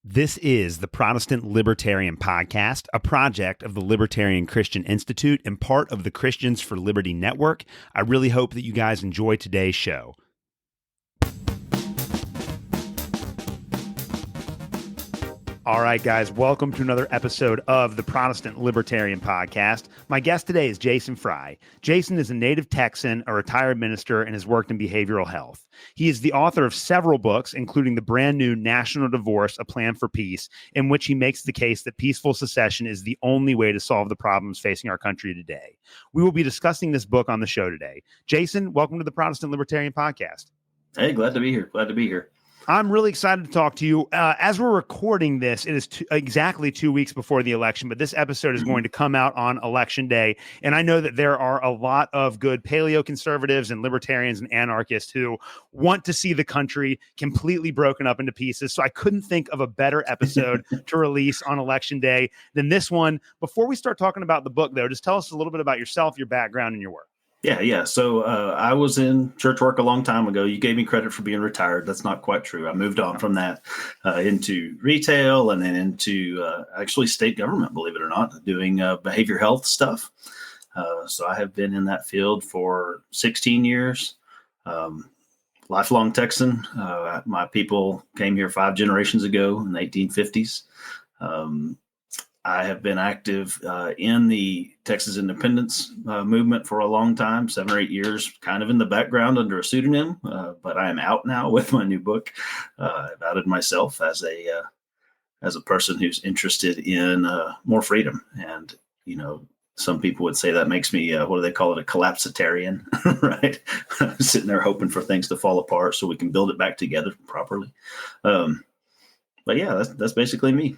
This is the Protestant Libertarian Podcast, a project of the Libertarian Christian Institute and part of the Christians for Liberty Network. I really hope that you guys enjoy today's show. All right, guys, welcome to another episode of the Protestant Libertarian Podcast. My guest today is Jason Fry. Jason is a native Texan, a retired minister, and has worked in behavioral health. He is the author of several books, including the brand new National Divorce, A Plan for Peace, in which he makes the case that peaceful secession is the only way to solve the problems facing our country today. We will be discussing this book on the show today. Jason, welcome to the Protestant Libertarian Podcast. Hey, glad to be here. I'm really excited to talk to you. As we're recording this, it is exactly 2 weeks before the election, but this episode is going to come out on Election Day. And I know that there are a lot of good paleo-conservatives and libertarians and anarchists who want to see the country completely broken up into pieces. So I couldn't think of a better episode to release on Election Day than this one. Before we start talking about the book, though, just tell us a little bit about yourself, your background, and your work. Yeah. So I was in church work a long time ago. You gave me credit for being retired. That's not quite true. I moved on from that into retail and then into actually state government, believe it or not, doing behavior health stuff. So I have been in that field for 16 years. Lifelong Texan. My people came here 5 generations ago in the 1850s. I have been active in the Texas independence movement for a long time, 7 or 8 years, kind of in the background under a pseudonym. But I am out now with my new book. I've outed myself as a person who's interested in more freedom. And, you know, some people would say that makes me, what do they call it? A collapsitarian, right? Sitting there hoping for things to fall apart so we can build it back together properly. But yeah, that's basically me.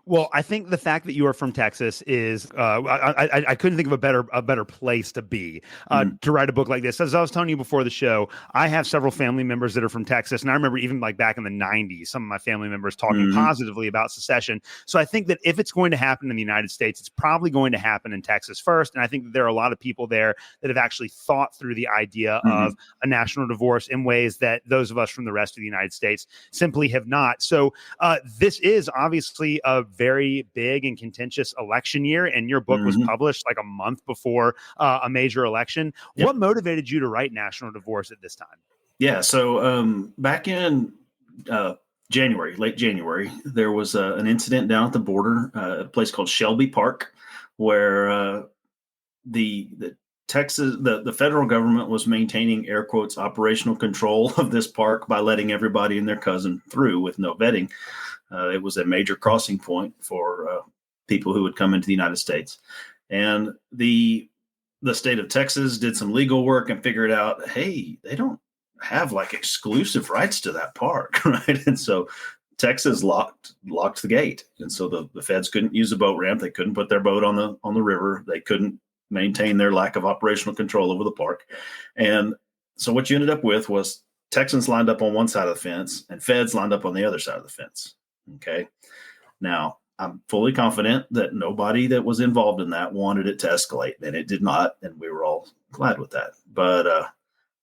Well, I think the fact that you are from Texas is I couldn't think of a better place to be to write a book like this. As I was telling you before the show, I have several family members that are from Texas, and I remember even like back in the 90s, some of my family members talking positively about secession. So I think that if it's going to happen in the United States, it's probably going to happen in Texas first. And I think that there are a lot of people there that have actually thought through the idea of a national divorce in ways that those of us from the rest of the United States simply have not. So this is obviously a very big and contentious election year, and your book was published like a month before a major election. Yep. What motivated you to write National Divorce at this time? Yeah, so back in January, late January, there was an incident down at the border, a place called Shelby Park, where the federal government was maintaining, air quotes, operational control of this park by letting everybody and their cousin through with no vetting. It was a major crossing point for people who would come into the United States. And the state of Texas did some legal work and figured out, hey, they don't have like exclusive rights to that park, right? And so Texas locked the gate. And so the feds couldn't use a boat ramp. They couldn't put their boat on the river. They couldn't maintain their lack of operational control over the park. And so what you ended up with was Texans lined up on one side of the fence and feds lined up on the other side of the fence. Okay. Now, I'm fully confident that nobody that was involved in that wanted it to escalate, and it did not. And we were all glad with that. But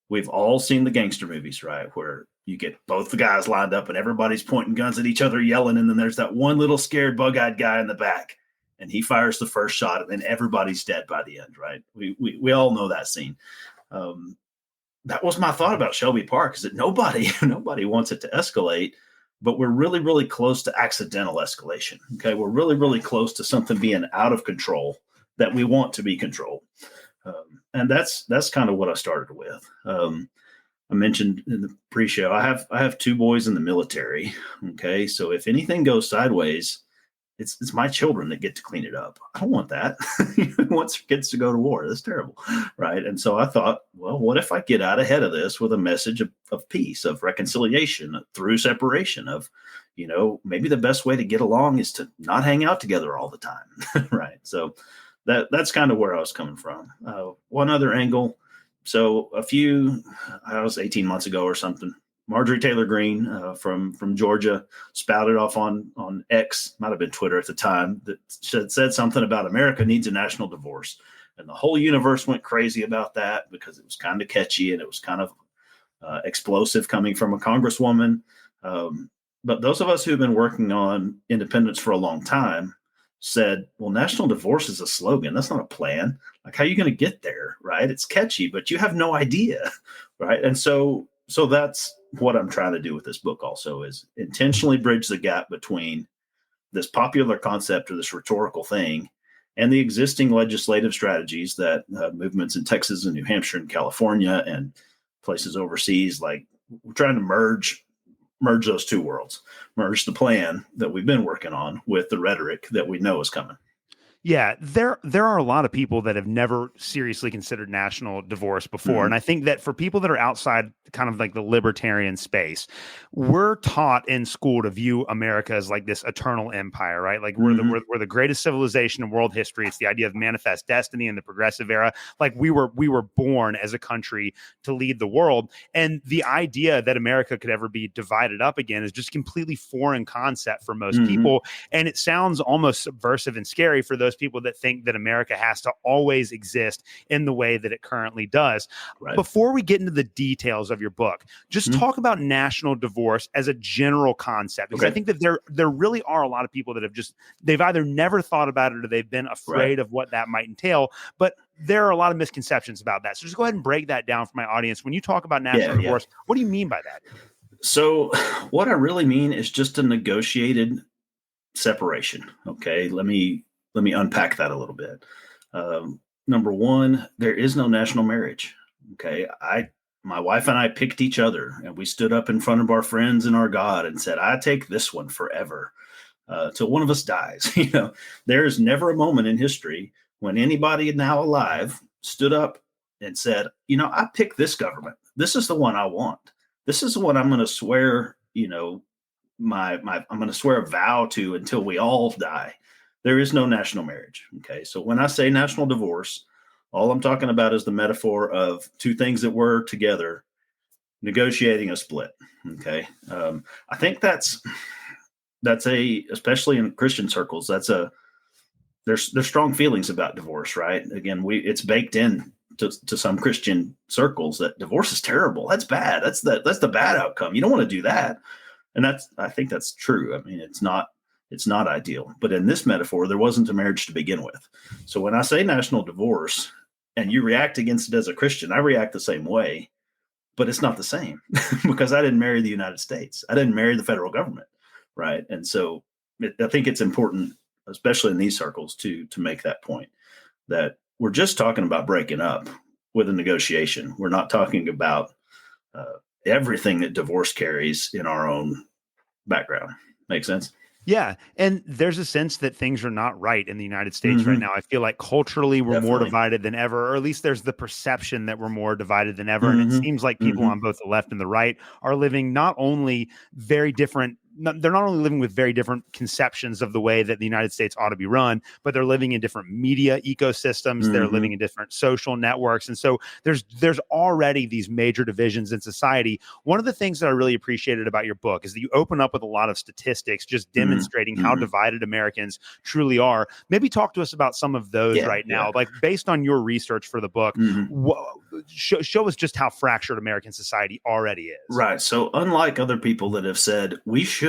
we've all seen the gangster movies, right? Where you get both the guys lined up and everybody's pointing guns at each other, yelling. And then there's that one little scared bug-eyed guy in the back, and he fires the first shot, and then everybody's dead by the end, right? We all know that scene. That was my thought about Shelby Park, is that nobody wants it to escalate. But we're really, really close to accidental escalation. Okay, we're really, really close to something being out of control that we want to be controlled, and that's kind of what I started with. I mentioned in the pre-show, I have 2 boys in the military. Okay, so if anything goes sideways, it's my children that get to clean it up. I don't want that. Who wants kids to go to war? That's terrible, right? And so I thought, well, what if I get out ahead of this with a message of peace, of reconciliation through separation, of, you know, maybe the best way to get along is to not hang out together all the time, right? So that's kind of where I was coming from. One other angle. So I was 18 months ago or something, Marjorie Taylor Greene from Georgia spouted off on X, might have been Twitter at the time, that said something about America needs a national divorce. And the whole universe went crazy about that because it was kind of catchy and it was kind of explosive coming from a congresswoman. but those of us who've been working on independence for a long time said, well, national divorce is a slogan. That's not a plan. Like, how are you going to get there? Right. It's catchy, but you have no idea. Right. And so that's what I'm trying to do with this book also, is intentionally bridge the gap between this popular concept or this rhetorical thing and the existing legislative strategies that movements in Texas and New Hampshire and California and places overseas, like, we're trying to merge those two worlds, merge the plan that we've been working on with the rhetoric that we know is coming. Yeah, there are a lot of people that have never seriously considered national divorce before. And I think that for people that are outside kind of like the libertarian space, we're taught in school to view America as like this eternal empire, right? Like we're the greatest civilization in world history. It's the idea of manifest destiny in the progressive era. Like we were born as a country to lead the world. And the idea that America could ever be divided up again is just completely foreign concept for most people. And it sounds almost subversive and scary for those people that think that America has to always exist in the way that it currently does. Right. Before we get into the details of your book, just talk about national divorce as a general concept, because I think that there really are a lot of people that they've either never thought about it or they've been afraid of what that might entail. But there are a lot of misconceptions about that. So just go ahead and break that down for my audience. When you talk about national divorce, what do you mean by that? So what I really mean is just a negotiated separation. Okay. Let me unpack that a little bit. Number one, there is no national marriage. Okay. My wife and I picked each other, and we stood up in front of our friends and our God and said, I take this one forever, till one of us dies. There is never a moment in history when anybody now alive stood up and said, I picked this government. This is the one I want. This is the one I'm going to swear, I'm going to swear a vow to until we all die. There is no national marriage. Okay. So when I say national divorce, all I'm talking about is the metaphor of two things that were together negotiating a split. Okay. I think that's especially in Christian circles, there's strong feelings about divorce, right? Again, it's baked in to some Christian circles that divorce is terrible. That's bad. That's the bad outcome. You don't want to do that. And I think that's true. I mean, it's not ideal, but in this metaphor, there wasn't a marriage to begin with. So when I say national divorce and you react against it as a Christian, I react the same way, but it's not the same because I didn't marry the United States. I didn't marry the federal government. Right. And so I think it's important, especially in these circles, to make that point, that we're just talking about breaking up with a negotiation. We're not talking about everything that divorce carries in our own background. Make sense? Yeah. And there's a sense that things are not right in the United States right now. I feel like culturally we're more divided than ever, or at least there's the perception that we're more divided than ever. And it seems like people on both the left and the right are living not only very different. They're not only living with very different conceptions of the way that the United States ought to be run, but they're living in different media ecosystems. They're living in different social networks. And so there's already these major divisions in society. One of the things that I really appreciated about your book is that you open up with a lot of statistics, just demonstrating how divided Americans truly are. Maybe talk to us about some of those now, like based on your research for the book, show us just how fractured American society already is. Right. So unlike other people that have said, we should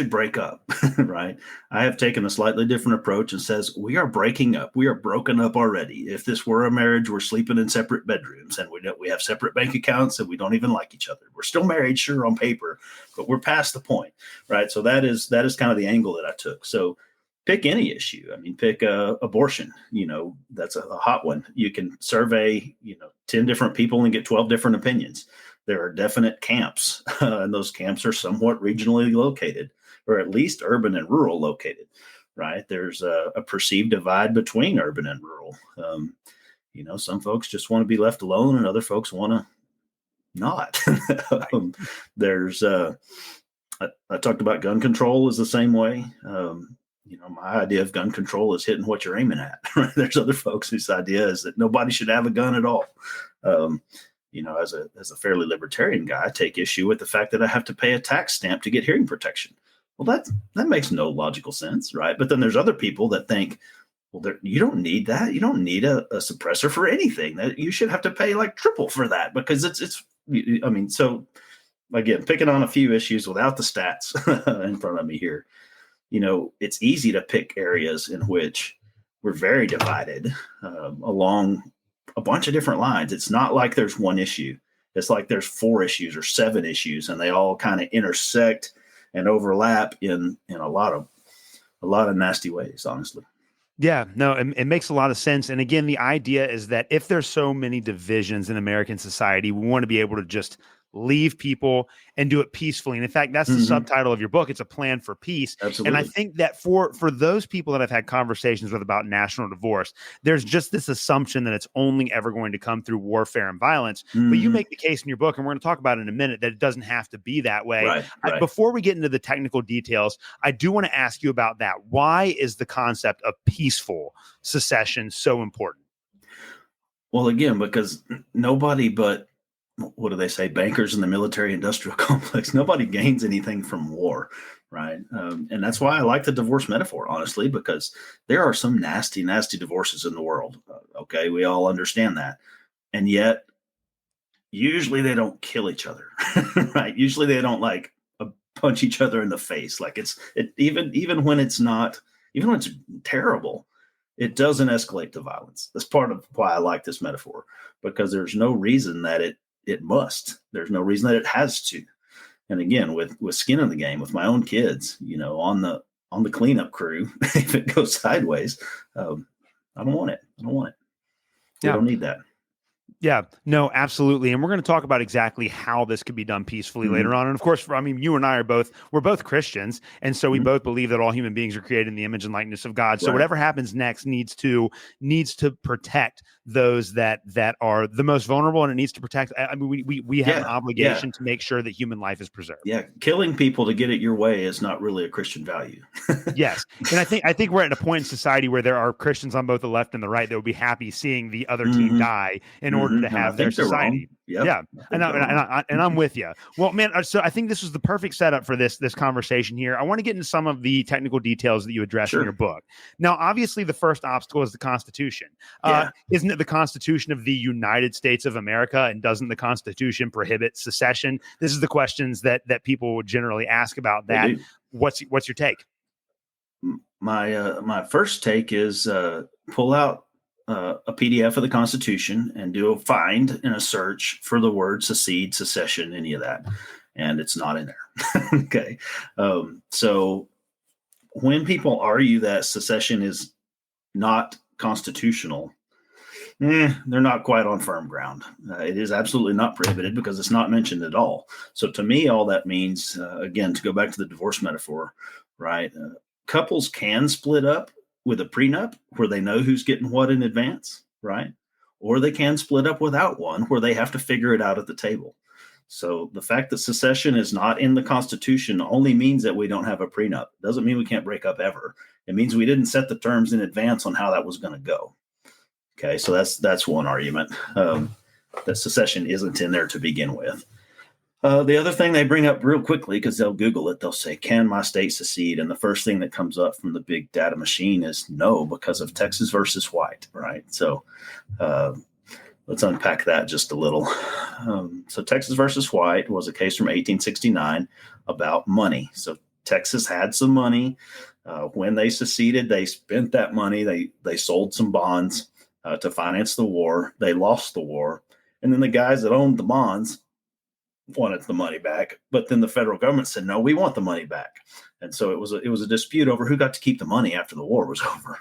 break up, right? I have taken a slightly different approach and says we are breaking up. We are broken up already. If this were a marriage, we're sleeping in separate bedrooms and we have separate bank accounts and we don't even like each other. We're still married, sure, on paper, but we're past the point, right? So that is kind of the angle that I took. So pick any issue. I mean, pick abortion. That's a hot one. You can survey 10 different people and get 12 different opinions. There are definite camps, and those camps are somewhat regionally located, or at least urban and rural located, right? There's a perceived divide between urban and rural. Some folks just want to be left alone, and other folks want to not. I talked about gun control is the same way. My idea of gun control is hitting what you're aiming at. Right? There's other folks whose idea is that nobody should have a gun at all. As a fairly libertarian guy, I take issue with the fact that I have to pay a tax stamp to get hearing protection. Well, that makes no logical sense, right? But then there's other people that think, well, you don't need that. You don't need a suppressor for anything. That you should have to pay like triple for that because it's. So again, picking on a few issues without the stats in front of me here, it's easy to pick areas in which we're very divided along a bunch of different lines. It's not like there's one issue. It's like there's 4 issues or 7 issues, and they all kind of intersect and overlap in a lot of nasty ways, honestly. Yeah, no, it makes a lot of sense. And again, the idea is that if there's so many divisions in American society, we want to be able to just leave people and do it peacefully. And in fact, that's the subtitle of your book. It's a plan for peace. Absolutely. And I think that for those people that I've had conversations with about national divorce, there's just this assumption that it's only ever going to come through warfare and violence. But you make the case in your book, and we're going to talk about it in a minute, that it doesn't have to be that way. Right. Before we get into the technical details, I do want to ask you about that. Why is the concept of peaceful secession so important? Well, again, because nobody but, what do they say, bankers in the military industrial complex, nobody gains anything from war, right? And that's why I like the divorce metaphor, honestly, because there are some nasty, nasty divorces in the world. Okay, we all understand that. And yet, usually they don't kill each other, right? Usually they don't punch each other in the face. Even when it's terrible, it doesn't escalate to violence. That's part of why I like this metaphor, because there's no reason that it must. There's no reason that it has to. And again, with skin in the game, with my own kids, on the cleanup crew, if it goes sideways, I don't want it. We don't need that. Yeah, no, absolutely. And we're going to talk about exactly how this could be done peacefully later on. And of course, you and I we're both Christians. And so we both believe that all human beings are created in the image and likeness of God. So whatever happens next needs to protect those that are the most vulnerable, and it needs to protect. We have an obligation to make sure that human life is preserved. Yeah. Killing people to get it your way is not really a Christian value. Yes. And I think we're at a point in society where there are Christians on both the left and the right that would be happy seeing the other team die in order to have their society. Yep. Yeah. And I'm with you. Well, man, so I think this was the perfect setup for this conversation here. I want to get into some of the technical details that you address in your book. Now, obviously, the first obstacle is the Constitution. Isn't it the Constitution of the United States of America? And doesn't the Constitution prohibit secession? This is the questions that people would generally ask about that. What's your take? My first take is pull out a PDF of the Constitution and do a find and a search for the word secede, secession, any of that. And it's not in there. Okay. So when people argue that secession is not constitutional, they're not quite on firm ground. It is absolutely not prohibited because it's not mentioned at all. So to me, all that means, again, to go back to the divorce metaphor, right? Couples can split up with a prenup where they know who's getting what in advance, right? Or they can split up without one where they have to figure it out at the table. So the fact that secession is not in the Constitution only means that we don't have a prenup. Doesn't mean we can't break up ever. It means we didn't set the terms in advance on how that was going to go. Okay, so that's one argument, that secession isn't in there to begin with. The other thing they bring up real quickly, because they'll Google it, they'll say, can my state secede? And the first thing that comes up from the big data machine is no, because of Texas versus White, right? So let's unpack that just a little. So Texas versus White was a case from 1869 about money. So Texas had some money. When they seceded, they spent that money. They sold some bonds to finance the war. They lost the war. And then the guys that owned the bonds wanted the money back, but then the federal government said, no, we want the money back. And so it was a dispute over who got to keep the money after the war was over.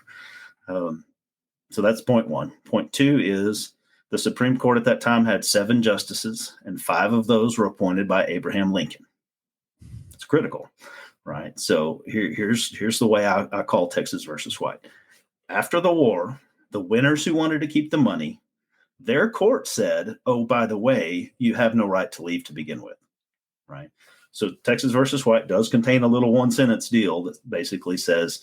So that's point one. Point two is the Supreme Court at that time had 7 justices, and 5 of those were appointed by Abraham Lincoln. It's critical, right? So here's the way I call Texas versus White. After the war, the winners who wanted to keep the money, their court said, oh, by the way, you have no right to leave to begin with, right? So Texas versus White does contain a little 1-sentence deal that basically says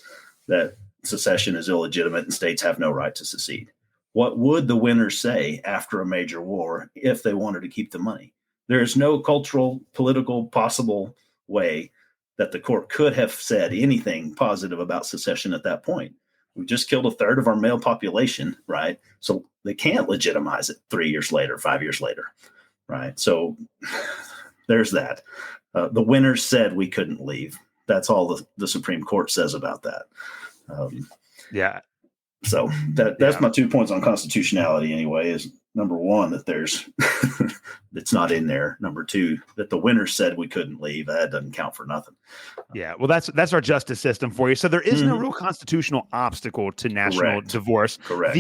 that secession is illegitimate and states have no right to secede. What would the winners say after a major war if they wanted to keep the money? There is no cultural, political, possible way that the court could have said anything positive about secession at that point. We just killed 1/3 of our male population, right? So they can't legitimize it 3 years later, 5 years later, right? So there's that. The winners said we couldn't leave. That's all the Supreme Court says about that. Yeah. So that's my 2 points on constitutionality anyway, is number one, that there's it's not in there. Number two, that the winners said we couldn't leave. That doesn't count for nothing. Yeah, well, that's our justice system for you. So there is no real constitutional obstacle to national divorce. Correct.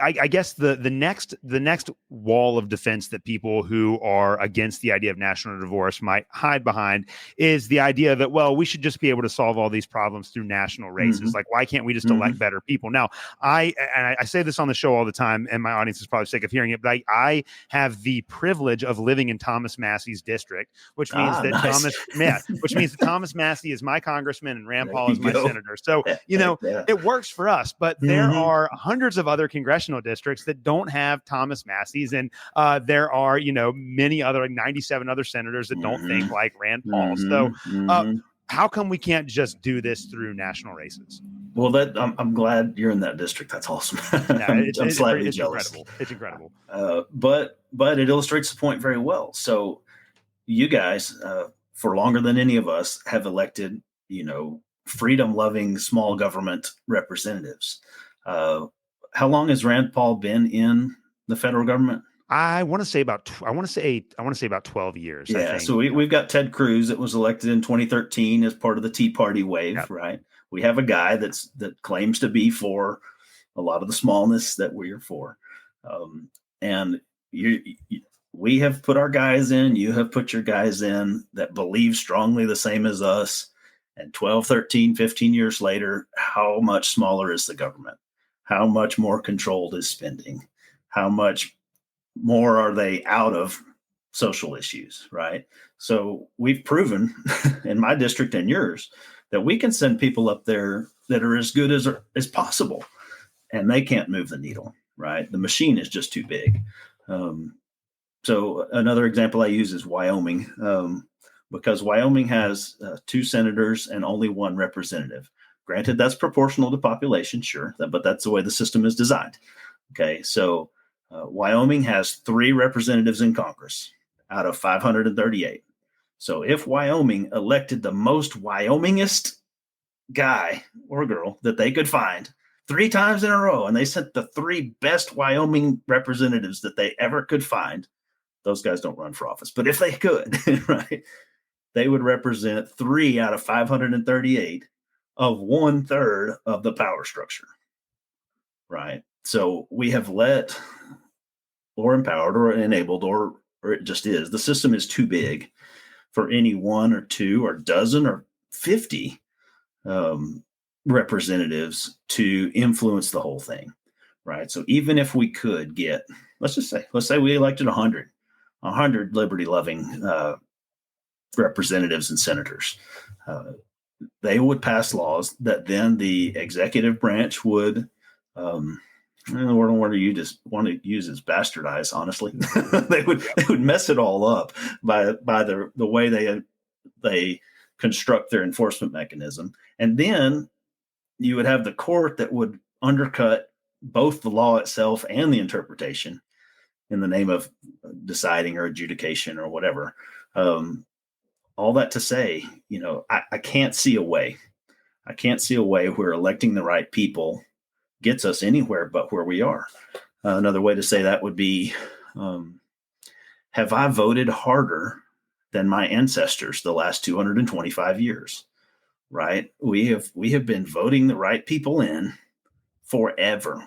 I guess the next wall of defense that people who are against the idea of national divorce might hide behind is the idea that, well, we should just be able to solve all these problems through national races. Like, why can't we just elect better people? Now, I say this on the show all the time, and my audience is probably sick of hearing it, but I have the privilege of living in Thomas Massey's district, which means that Thomas Massey is my congressman and Rand Paul is my senator. So, it works for us, but there are hundreds of other congressional districts that don't have Thomas Massey's. And there are, many other, like 97 other senators that don't think like Rand Paul. So how come we can't just do this through national races? Well, I'm glad you're in that district. That's awesome. I'm slightly jealous. It's incredible. But it illustrates the point very well. So you guys, for longer than any of us, have elected, freedom-loving small government representatives. How long has Rand Paul been in the federal government? I want to say about 12 years. Yeah. I think. So we've got Ted Cruz that was elected in 2013 as part of the Tea Party wave, right? We have a guy that claims to be for a lot of the smallness that we are for. And we have put our guys in, you have put your guys in that believe strongly the same as us. And 12, 13, 15 years later, how much smaller is the government? How much more controlled is spending? How much more are they out of social issues, right? So we've proven in my district and yours that we can send people up there that are as good as possible, and they can't move the needle, right? The machine is just too big. So another example I use is Wyoming, because Wyoming has 2 senators and only 1 representative. Granted, that's proportional to population, sure, but that's the way the system is designed. Okay, so Wyoming has 3 representatives in Congress out of 538. So if Wyoming elected the most Wyomingist guy or girl that they could find 3 times in a row, and they sent the 3 best Wyoming representatives that they ever could find, those guys don't run for office, but if they could, right, they would represent 3 out of 538 of 1/3 of the power structure, right? So we have let or empowered or enabled, or it just is. The system is too big for any 1 or 2 or dozen or 50 representatives to influence the whole thing, right? So even if we could get, let's say we elected 100 liberty-loving representatives and senators, they would pass laws that then the executive branch would, the word you just want to use is bastardize, honestly. they would mess it all up by the way they construct their enforcement mechanism. And then you would have the court that would undercut both the law itself and the interpretation in the name of deciding or adjudication or whatever. All that to say, I can't see a way. I can't see a way where electing the right people gets us anywhere but where we are. Another way to say that would be, have I voted harder than my ancestors the last 225 years? Right? We have been voting the right people in forever,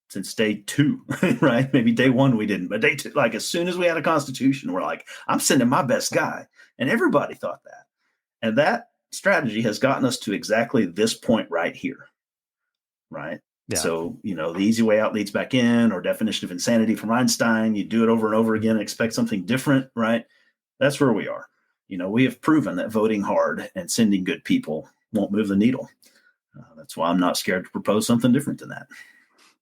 since day 2, right? Maybe day 1 we didn't, but day 2, like as soon as we had a constitution, we're like, I'm sending my best guy. And everybody thought that. And that strategy has gotten us to exactly this point right here, right? Yeah. So, the easy way out leads back in, or definition of insanity from Einstein. You do it over and over again and expect something different, right? That's where we are. We have proven that voting hard and sending good people won't move the needle. That's why I'm not scared to propose something different than that.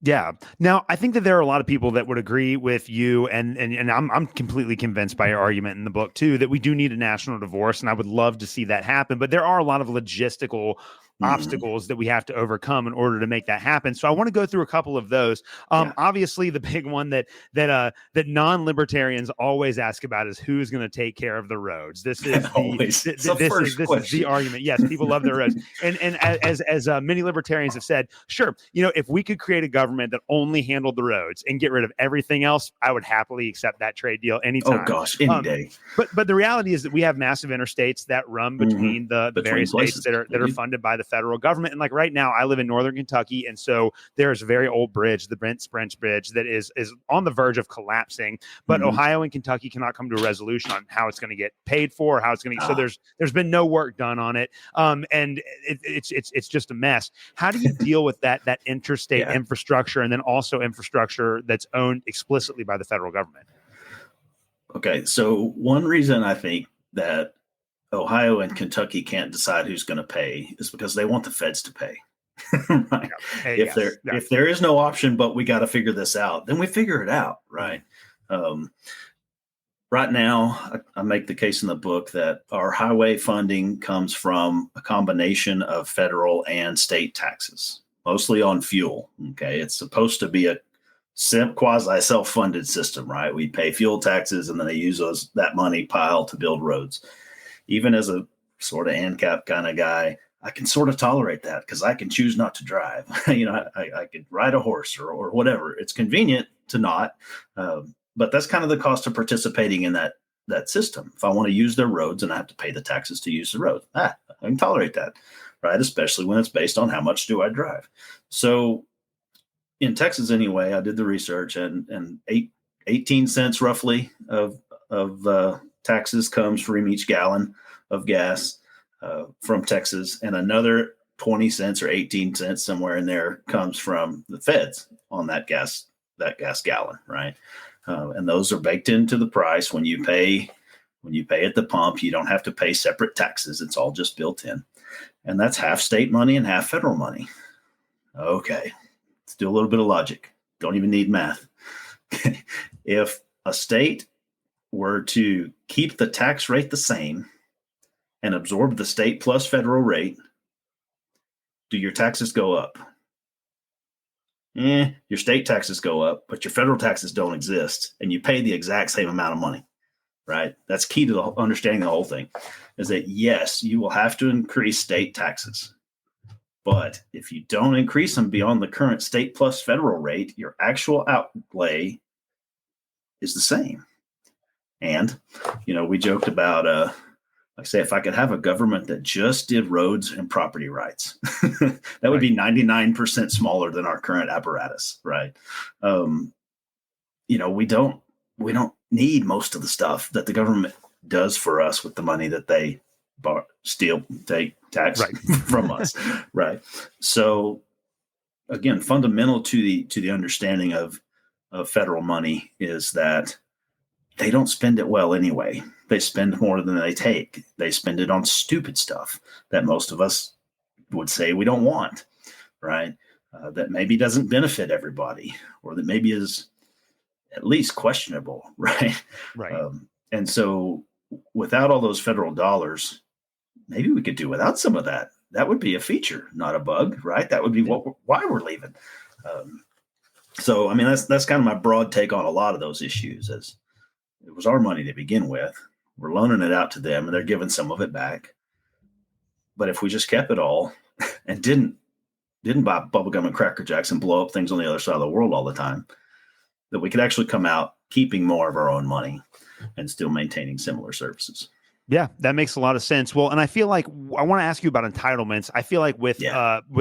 Yeah. Now, I think that there are a lot of people that would agree with you, and I'm completely convinced by your argument in the book too, that we do need a national divorce, and I would love to see that happen. But there are a lot of logistical obstacles that we have to overcome in order to make that happen. So I want to go through a couple of those. Obviously, the big one that non-libertarians always ask about is who's going to take care of the roads. This is the argument. Yes, people love their roads, and as many libertarians have said, sure, if we could create a government that only handled the roads and get rid of everything else, I would happily accept that trade deal anytime. Oh gosh, any day. But the reality is that we have massive interstates that run between the various states that are funded by the federal government. And like right now, I live in northern Kentucky, and so there's a very old bridge, the Brent Spence Bridge, that is on the verge of collapsing. But Ohio and Kentucky cannot come to a resolution on how it's going to get paid for, how it's going to. So there's been no work done on it, and it's just a mess. How do you deal with that interstate infrastructure, and then also infrastructure that's owned explicitly by the federal government? Okay, so one reason I think that Ohio and Kentucky can't decide who's going to pay is because they want the feds to pay. Right? If there is no option, but we got to figure this out, then we figure it out, right? Right now, I make the case in the book that our highway funding comes from a combination of federal and state taxes, mostly on fuel. Okay, it's supposed to be a quasi self-funded system, right? We pay fuel taxes, and then they use that money pile to build roads. Even as a sort of ANCAP kind of guy, I can sort of tolerate that because I can choose not to drive. I could ride a horse or whatever. It's convenient to not, but that's kind of the cost of participating in that system. If I want to use their roads and I have to pay the taxes to use the road, I can tolerate that, right? Especially when it's based on how much do I drive. So in Texas, anyway, I did the research, and 18 cents roughly of taxes comes from each gallon of gas from Texas, and another 20 cents or 18 cents somewhere in there comes from the feds on that gas gallon, right? And those are baked into the price. When you pay at the pump, you don't have to pay separate taxes. It's all just built in, and that's half state money and half federal money. Okay. Let's do a little bit of logic. Don't even need math. If a state were to keep the tax rate the same and absorb the state plus federal rate, do your taxes go up? Your state taxes go up, but your federal taxes don't exist, and you pay the exact same amount of money, right? That's key to understanding the whole thing, is that yes, you will have to increase state taxes. But if you don't increase them beyond the current state plus federal rate, your actual outlay is the same. And, we joked about, say, if I could have a government that just did roads and property rights, that would be 99% smaller than our current apparatus, right? We don't need most of the stuff that the government does for us with the money that they take tax from us, right? So again, fundamental to the understanding of federal money is that they don't spend it well anyway. They spend more than they take. They spend it on stupid stuff that most of us would say we don't want, right? That maybe doesn't benefit everybody, or that maybe is at least questionable, right? Right. And so without all those federal dollars, maybe we could do without some of that. That would be a feature, not a bug, right? That would be why we're leaving. So, I mean, that's kind of my broad take on a lot of those issues. As it was our money to begin with, we're loaning it out to them, and they're giving some of it back. But if we just kept it all and didn't buy bubblegum and Cracker Jacks and blow up things on the other side of the world all the time, that we could actually come out keeping more of our own money and still maintaining similar services. Yeah, that makes a lot of sense. Well, and I feel like I want to ask you about entitlements. I feel like with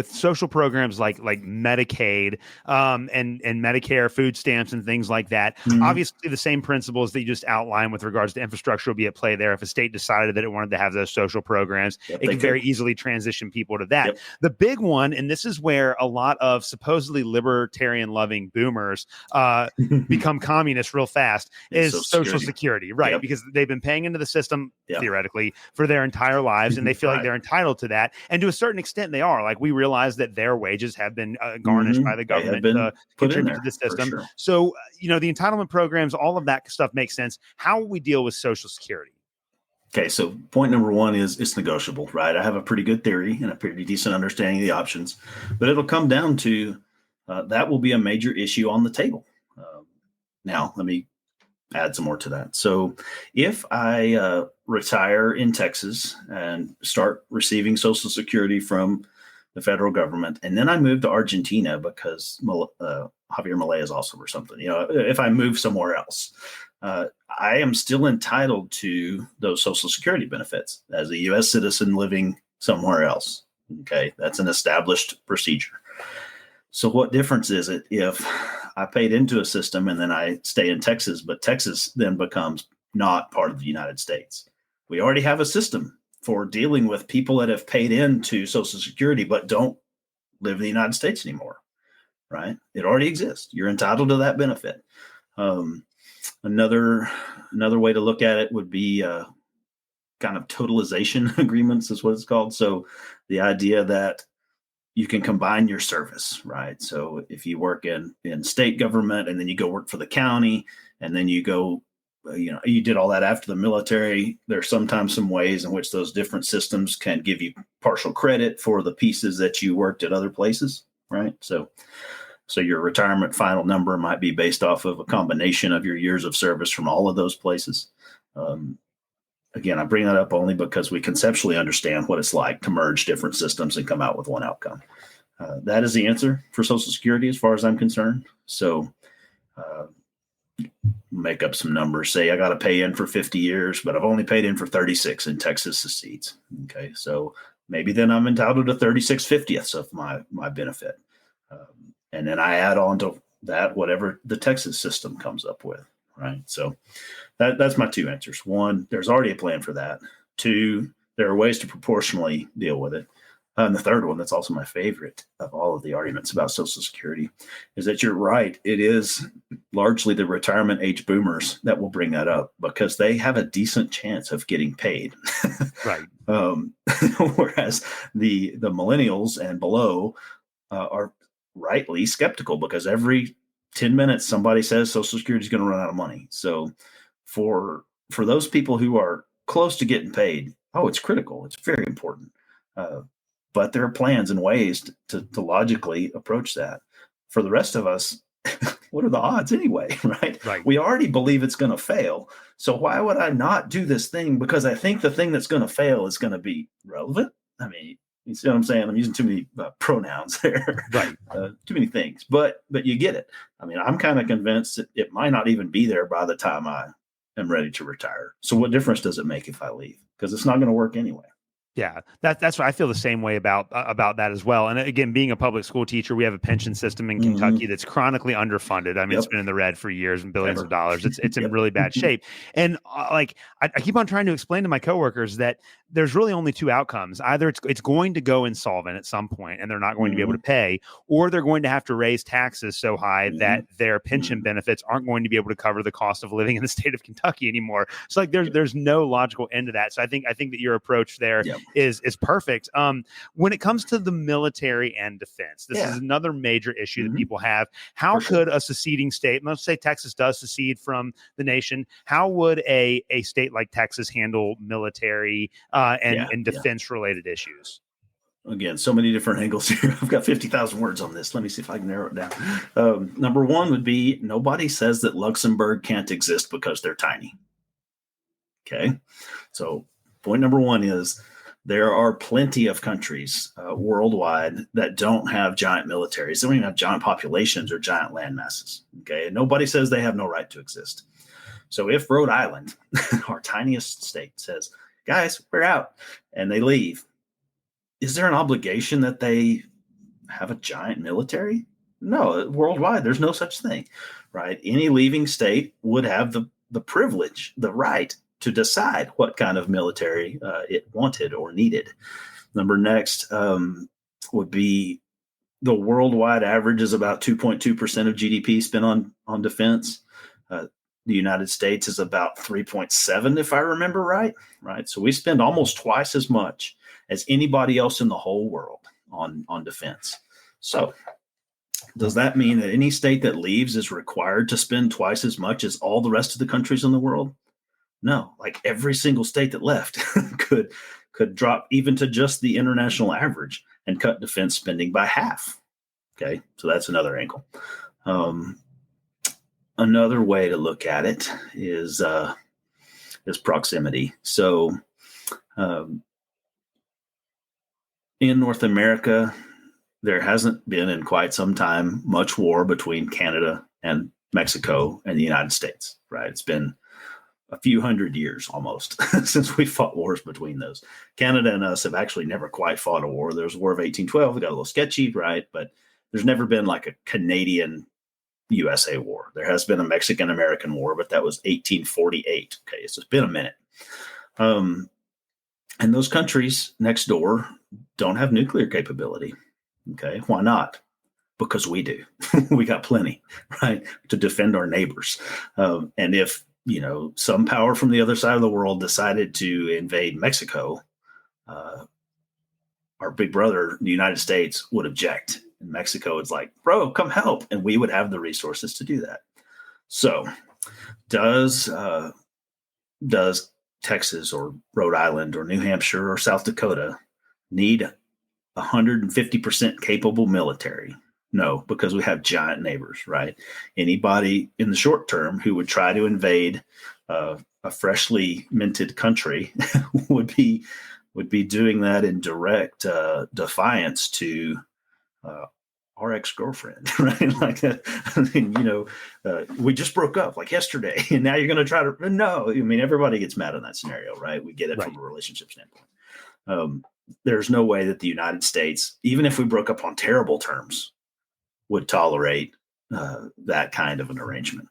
social programs like Medicaid and Medicare, food stamps and things like that, obviously the same principles that you just outlined with regards to infrastructure will be at play there. If a state decided that it wanted to have those social programs, it could very easily transition people to that. The big one, and this is where a lot of supposedly libertarian-loving boomers become communists real fast, is Social Security, right? Because they've been paying into the system theoretically for their entire lives, and they feel like they're entitled to that, and to a certain extent they are. Like, we realize that their wages have been garnished by the government to contribute to the system. Sure. So the entitlement programs, all of that stuff makes sense. How will we deal with Social Security? Okay, so point number one is it's negotiable, right? I have a pretty good theory and a pretty decent understanding of the options, but it'll come down to that will be a major issue on the table. Now, let me add some more to that. So, if I retire in Texas and start receiving Social Security from the federal government, and then I move to Argentina because Javier Milei is also or something, if I move somewhere else, I am still entitled to those Social Security benefits as a U.S. citizen living somewhere else. Okay, that's an established procedure. So what difference is it if I paid into a system and then I stay in Texas, but Texas then becomes not part of the United States? We already have a system for dealing with people that have paid into Social Security but don't live in the United States anymore, right? It already exists. You're entitled to that benefit. Another way to look at it would be kind of totalization agreements is what it's called. So the idea that you can combine your service, right? So if you work in state government and then you go work for the county and then you go, you did all that after the military, there's sometimes some ways in which those different systems can give you partial credit for the pieces that you worked at other places, right? So your retirement final number might be based off of a combination of your years of service from all of those places. Again, I bring that up only because we conceptually understand what it's like to merge different systems and come out with one outcome. That is the answer for Social Security as far as I'm concerned. So make up some numbers. Say I got to pay in for 50 years, but I've only paid in for 36 and Texas secedes. Okay, so maybe then I'm entitled to 36/50ths of my benefit. And then I add on to that whatever the Texas system comes up with, right? So that's my two answers. One, there's already a plan for that. Two, there are ways to proportionally deal with it. And the third one, that's also my favorite of all of the arguments about Social Security, is that you're right. It is largely the retirement age boomers that will bring that up because they have a decent chance of getting paid. Right. Whereas the millennials and below are rightly skeptical because every 10 minutes somebody says Social Security is going to run out of money. So for those people who are close to getting paid, it's critical. It's very important. But there are plans and ways to logically approach that. For the rest of us, what are the odds anyway, right? Right. We already believe it's going to fail. So why would I not do this thing? Because I think the thing that's going to fail is going to be relevant. I mean, you see what I'm saying? I'm using too many pronouns there. Right. Too many things, but you get it. I mean, I'm kind of convinced that it might not even be there by the time I am ready to retire. So what difference does it make if I leave? Because it's not going to work anyway. Yeah, that's what I feel the same way about that as well. And again, being a public school teacher, we have a pension system in Kentucky that's chronically underfunded. I mean, It's been in the red for years and billions of dollars. It's in really bad shape. And I keep on trying to explain to my coworkers that there's really only two outcomes. Either it's going to go insolvent at some point and they're not going to be able to pay, or they're going to have to raise taxes so high that their pension benefits aren't going to be able to cover the cost of living in the state of Kentucky anymore. So like there's no logical end to that. So I think that your approach there is perfect. When it comes to the military and defense, this is another major issue that people have. How could a seceding state, let's say Texas does secede from the nation, how would a state like Texas handle military and defense related issues? Again, so many different angles here. I've got 50,000 words on this. Let me see if I can narrow it down. Number one would be nobody says that Luxembourg can't exist because they're tiny. Okay. So point number one is there are plenty of countries worldwide that don't have giant militaries. They don't even have giant populations or giant land masses. Okay. And nobody says they have no right to exist. So if Rhode Island, our tiniest state, says, guys, we're out, and they leave, is there an obligation that they have a giant military? No, worldwide, there's no such thing, right? Any leaving state would have the privilege, the right to decide what kind of military it wanted or needed. Number next would be the worldwide average is about 2.2% of GDP spent on defense. The United States is about 3.7, if I remember right. So we spend almost twice as much as anybody else in the whole world on defense. So does that mean that any state that leaves is required to spend twice as much as all the rest of the countries in the world? No, like every single state that left could drop even to just the international average and cut defense spending by half. Okay, so that's another angle. Another way to look at it is proximity. So in North America, there hasn't been in quite some time much war between Canada and Mexico and the United States, right? It's been a few hundred years almost since we fought wars between those. Canada and us have actually never quite fought a war. There was a War of 1812. It got a little sketchy, right? But there's never been like a Canadian USA war. There has been a Mexican American war, but that was 1848. Okay, so it's been a minute. And those countries next door don't have nuclear capability. Okay, why not? Because we do. We got plenty, right, to defend our neighbors. And if some power from the other side of the world decided to invade Mexico, our big brother, the United States, would object. And Mexico is like, bro, come help. And we would have the resources to do that. So does Texas or Rhode Island or New Hampshire or South Dakota need 150% capable military? No, because we have giant neighbors, right? Anybody in the short term who would try to invade a freshly minted country would be doing that in direct defiance to our ex-girlfriend, right? Like, we just broke up like yesterday, and now you're going to try to. No, I mean, everybody gets mad in that scenario, right? We get it from a relationship standpoint. There's no way that the United States, even if we broke up on terrible terms, would tolerate that kind of an arrangement.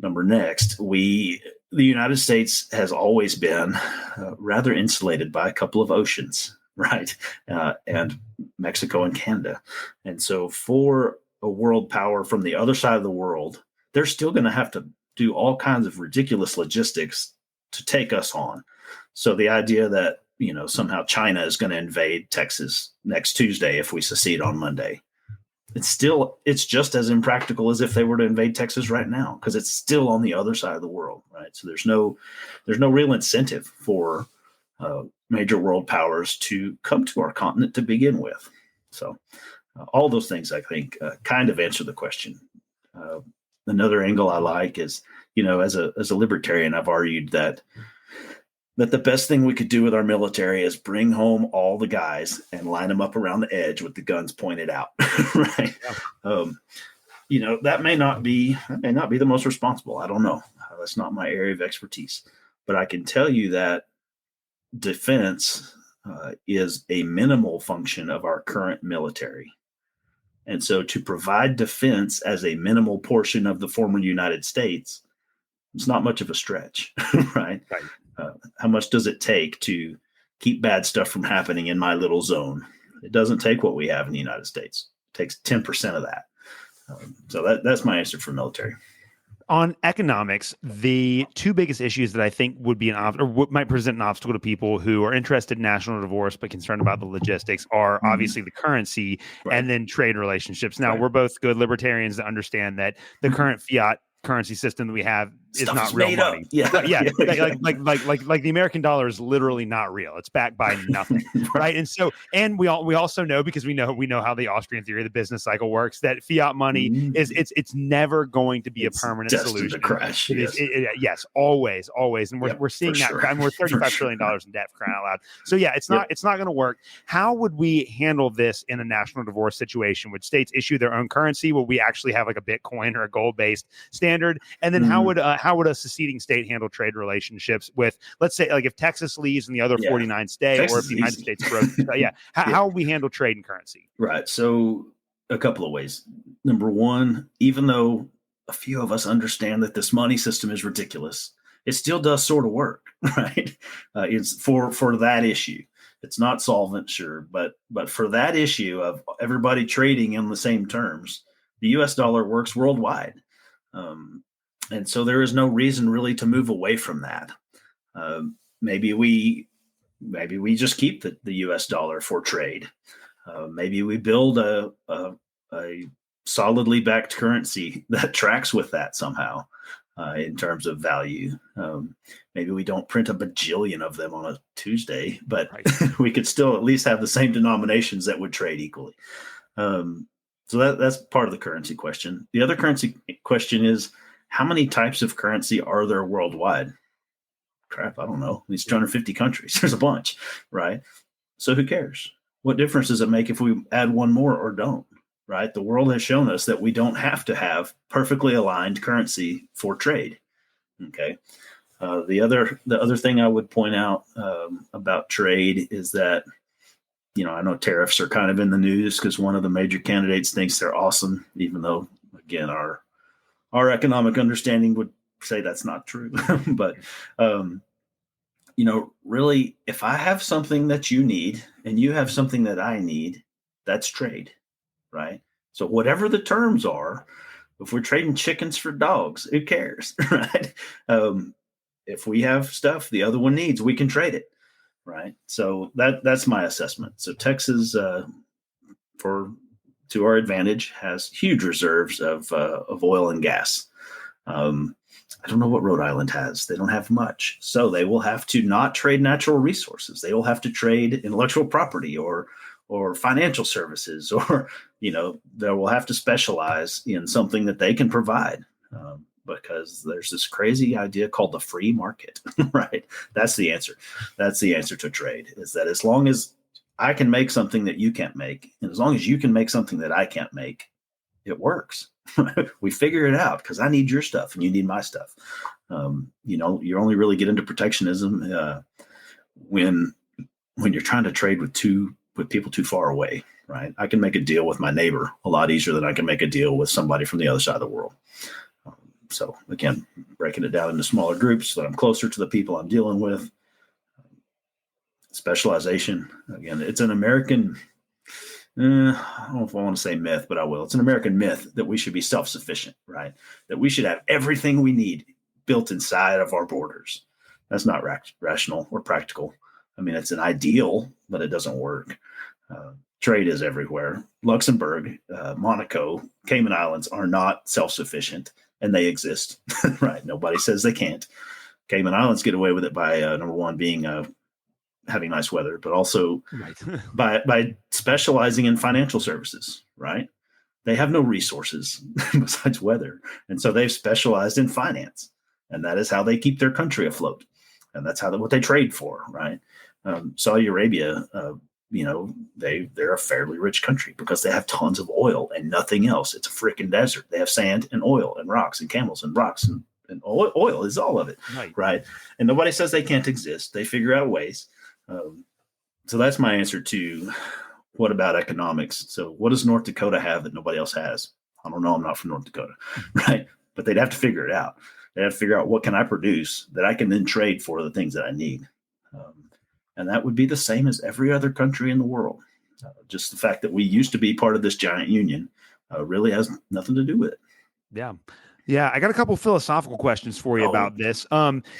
Next, the United States has always been rather insulated by a couple of oceans, right? And Mexico and Canada. And so for a world power from the other side of the world, they're still going to have to do all kinds of ridiculous logistics to take us on. So the idea that, somehow China is going to invade Texas next Tuesday if we secede on Monday, it's just as impractical as if they were to invade Texas right now, because it's still on the other side of the world, right? So there's no real incentive for major world powers to come to our continent to begin with. So all those things, I think, kind of answer the question. Another angle I like is, as a libertarian, I've argued that the best thing we could do with our military is bring home all the guys and line them up around the edge with the guns pointed out, right? Yeah. That may not be the most responsible. I don't know. That's not my area of expertise. But I can tell you that defense is a minimal function of our current military. And so to provide defense as a minimal portion of the former United States, it's not much of a stretch, right? Right. How much does it take to keep bad stuff from happening in my little zone? It doesn't take what we have in the United States. It takes 10% of that. So that's my answer for military. On economics, the two biggest issues that I think would be what might present an obstacle to people who are interested in national divorce but concerned about the logistics are obviously the currency and then trade relationships. Now, we're both good libertarians to understand that the current fiat currency system that we have is not real money. Like the American dollar is literally not real. It's backed by nothing, right? And so, and we also know, because we know how the Austrian theory of the business cycle works, that fiat money is it's never going to be a permanent solution. To crash. Yes, always. And we're seeing that. Sure. I mean, we're $35 trillion in debt, for crying out loud. So yeah, it's not going to work. How would we handle this in a national divorce situation? Would states issue their own currency? Will we actually have like a Bitcoin or a gold-based standard? And then how would a seceding state handle trade relationships with, let's say, like if Texas leaves and the other 49 stay, Texas, or if the United States broke? How would we handle trade and currency? Right. So a couple of ways. Number one, even though a few of us understand that this money system is ridiculous, it still does sort of work, right? It's for that issue. It's not solvent, sure, but for that issue of everybody trading in the same terms, the U.S. dollar works worldwide. And so there is no reason really to move away from that. Maybe we just keep the U.S. dollar for trade. Maybe we build a solidly backed currency that tracks with that somehow. in terms of value. Maybe we don't print a bajillion of them on a Tuesday, but Right. we could still at least have the same denominations that would trade equally. So that's part of the currency question. The other currency question is, how many types of currency are there worldwide? Crap, I don't know. These 250 countries. There's a bunch, right? So who cares? What difference does it make if we add one more or don't? Right? The world has shown us that we don't have to have perfectly aligned currency for trade. Okay. The other thing I would point out about trade is that, I know tariffs are kind of in the news because one of the major candidates thinks they're awesome, even though, again, our economic understanding would say that's not true. But really, if I have something that you need and you have something that I need, that's trade, right? So whatever the terms are, if we're trading chickens for dogs, who cares, right? If we have stuff the other one needs, we can trade it, right? So that's my assessment. So Texas, to our advantage, has huge reserves of oil and gas. I don't know what Rhode Island has. They don't have much. So they will have to not trade natural resources. They will have to trade intellectual property or financial services, or, they will have to specialize in something that they can provide, because there's this crazy idea called the free market, right? That's the answer. That's the answer to trade, is that as long as I can make something that you can't make, and as long as you can make something that I can't make, it works. We figure it out because I need your stuff and you need my stuff. You only really get into protectionism when you're trying to trade with people too far away, right? I can make a deal with my neighbor a lot easier than I can make a deal with somebody from the other side of the world. So again, breaking it down into smaller groups so that I'm closer to the people I'm dealing with. Specialization, again, it's an American, I don't know if I want to say myth, but I will. It's an American myth that we should be self-sufficient, right? That we should have everything we need built inside of our borders. That's not rational or practical. I mean, it's an ideal, but it doesn't work. Trade is everywhere. Luxembourg, Monaco, Cayman Islands are not self-sufficient, and they exist, right? Nobody says they can't. Cayman Islands get away with it by, number one, being having nice weather, but also by specializing in financial services, right? They have no resources besides weather. And so they've specialized in finance, and that is how they keep their country afloat. And that's what they trade for, right? Saudi Arabia, they're a fairly rich country because they have tons of oil and nothing else. It's a freaking desert. They have sand and oil and rocks and camels and rocks and oil is all of it, right? And nobody says they can't exist. They figure out ways. So that's my answer to what about economics? So what does North Dakota have that nobody else has? I don't know. I'm not from North Dakota, right? But they'd have to figure it out. They have to figure out what can I produce that I can then trade for the things that I need. And that would be the same as every other country in the world. Just the fact that we used to be part of this giant union really has nothing to do with it. Yeah. Yeah, I got a couple philosophical questions for you about this.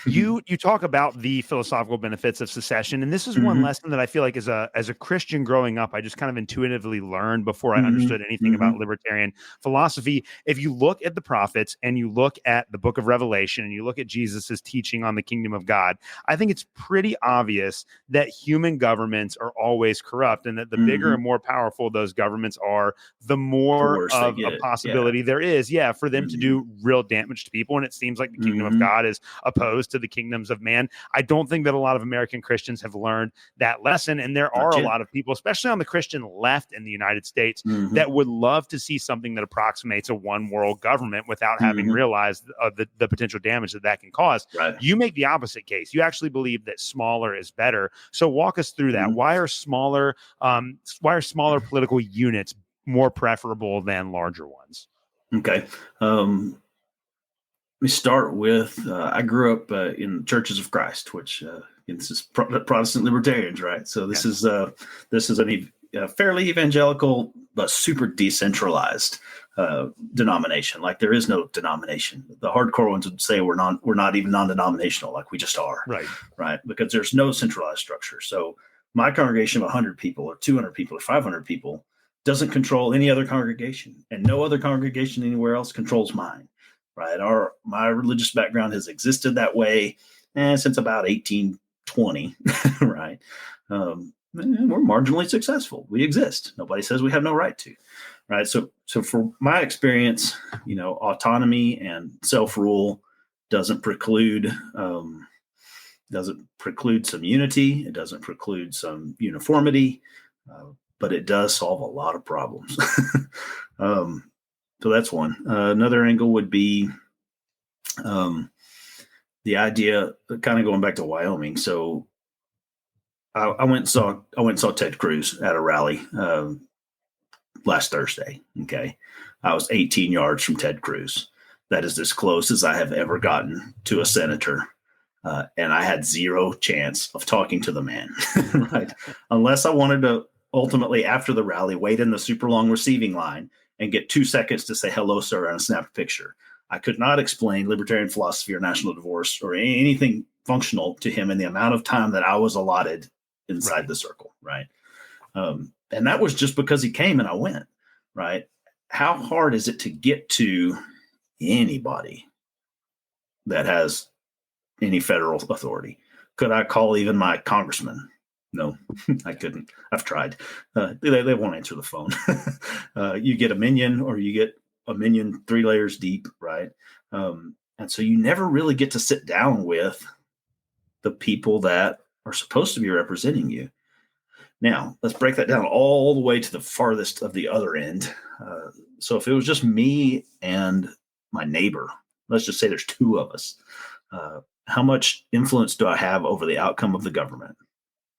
You talk about the philosophical benefits of secession, and this is one lesson that I feel like as a Christian growing up, I just kind of intuitively learned before I understood anything about libertarian philosophy. If you look at the prophets and you look at the book of Revelation and you look at Jesus's teaching on the kingdom of God, I think it's pretty obvious that human governments are always corrupt, and that the bigger and more powerful those governments are, the more of a possibility there is, for them to do real damage to people. And it seems like the kingdom of God is opposed to the kingdoms of man. I don't think that a lot of American Christians have learned that lesson. And there are a lot of people, especially on the Christian left in the United States, that would love to see something that approximates a one world government without having realized the potential damage that can cause. You make the opposite case. You actually believe that smaller is better. So walk us through that. Why are smaller political units more preferable than larger ones? Okay. Let me start with, I grew up in Churches of Christ, which this is Protestant libertarians, right? So this is a fairly evangelical but super decentralized denomination. Like there is no denomination. The hardcore ones would say we're not even non-denominational, like we just are, right? Because there's no centralized structure. So my congregation of 100 people or 200 people or 500 people doesn't control any other congregation, and no other congregation anywhere else controls mine. right? My religious background has existed that way since about 1820, right? We're marginally successful. We exist. Nobody says we have no right to, right? So for my experience, autonomy and self-rule doesn't preclude some unity. It doesn't preclude some uniformity, but it does solve a lot of problems. So that's one. Another angle would be the idea, kind of going back to Wyoming. So I went and saw Ted Cruz at a rally last Thursday. Okay, I was 18 yards from Ted Cruz. That is as close as I have ever gotten to a senator. And I had zero chance of talking to the man, right? Unless I wanted to ultimately, after the rally, wait in the super long receiving line and get 2 seconds to say hello, sir, and snap a picture. I could not explain libertarian philosophy or national divorce or anything functional to him in the amount of time that I was allotted inside the circle, right? And that was just because he came and I went, right? How hard is it to get to anybody that has any federal authority? Could I call even my congressman? No, I couldn't. I've tried. They won't answer the phone. You get a minion, or you get a minion 3 layers deep, right? And so you never really get to sit down with the people that are supposed to be representing you. Now, let's break that down all the way to the farthest of the other end. So if it was just me and my neighbor, let's just say there's 2 of us, how much influence do I have over the outcome of the government?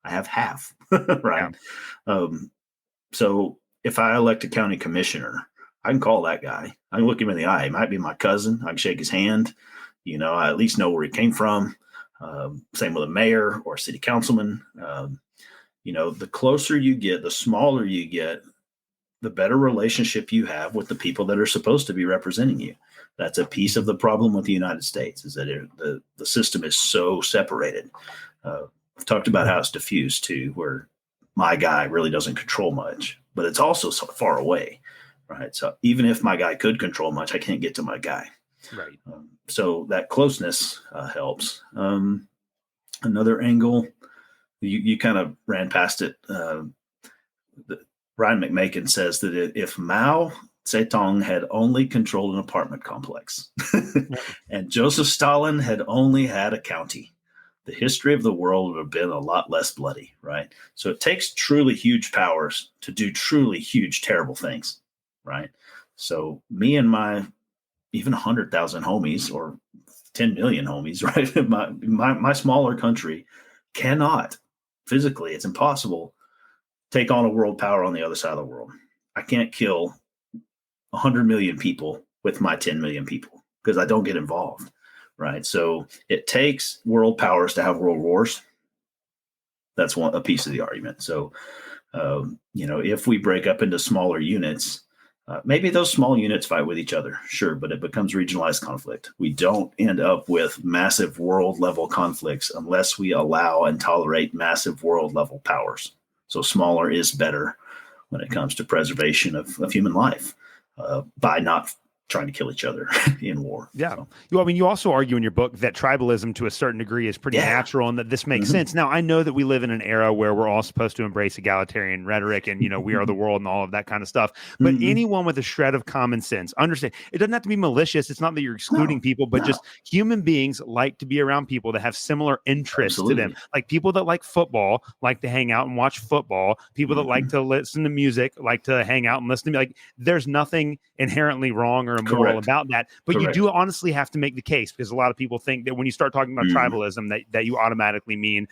I have half, right? Yeah. So if I elect a county commissioner, I can call that guy. I can look him in the eye. He might be my cousin. I can shake his hand. I at least know where he came from. Same with a mayor or a city councilman. The closer you get, the smaller you get, the better relationship you have with the people that are supposed to be representing you. That's a piece of the problem with the United States, is that the system is so separated. I've talked about how it's diffused too, where my guy really doesn't control much, but it's also so far away, right? So even if my guy could control much, I can't get to my guy. Right. So that closeness helps. Another angle, you kind of ran past it. Ryan McMakin says that if Mao Zedong had only controlled an apartment complex and Joseph Stalin had only had a county, the history of the world would have been a lot less bloody, right? So it takes truly huge powers to do truly huge, terrible things, right? So me and my even 100,000 homies or 10 million homies, right? My smaller country cannot physically, it's impossible, take on a world power on the other side of the world. I can't kill 100 million people with my 10 million people because I don't get involved, right? So it takes world powers to have world wars. That's a piece of the argument. So, if we break up into smaller units, maybe those small units fight with each other, sure, but it becomes regionalized conflict. We don't end up with massive world level conflicts unless we allow and tolerate massive world level powers. So smaller is better when it comes to preservation of human life by not trying to kill each other in war. Yeah. So. You also argue in your book that tribalism to a certain degree is pretty natural and that this makes sense. Now, I know that we live in an era where we're all supposed to embrace egalitarian rhetoric and, we are the world and all of that kind of stuff. But anyone with a shred of common sense, understand, it doesn't have to be malicious. It's not that you're excluding people, but just human beings like to be around people that have similar interests to them. Like people that like football, like to hang out and watch football. People that like to listen to music, like to hang out and listen to me. Like there's nothing inherently wrong or immoral about that, but you do honestly have to make the case, because a lot of people think that when you start talking about tribalism that you automatically mean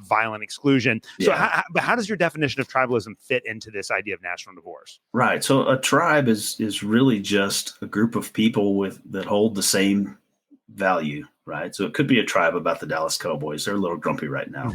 violent exclusion. So how does your definition of tribalism fit into this idea of national divorce? Right. So a tribe is really just a group of people that hold the same value, right? So it could be a tribe about the Dallas Cowboys. They're a little grumpy right now.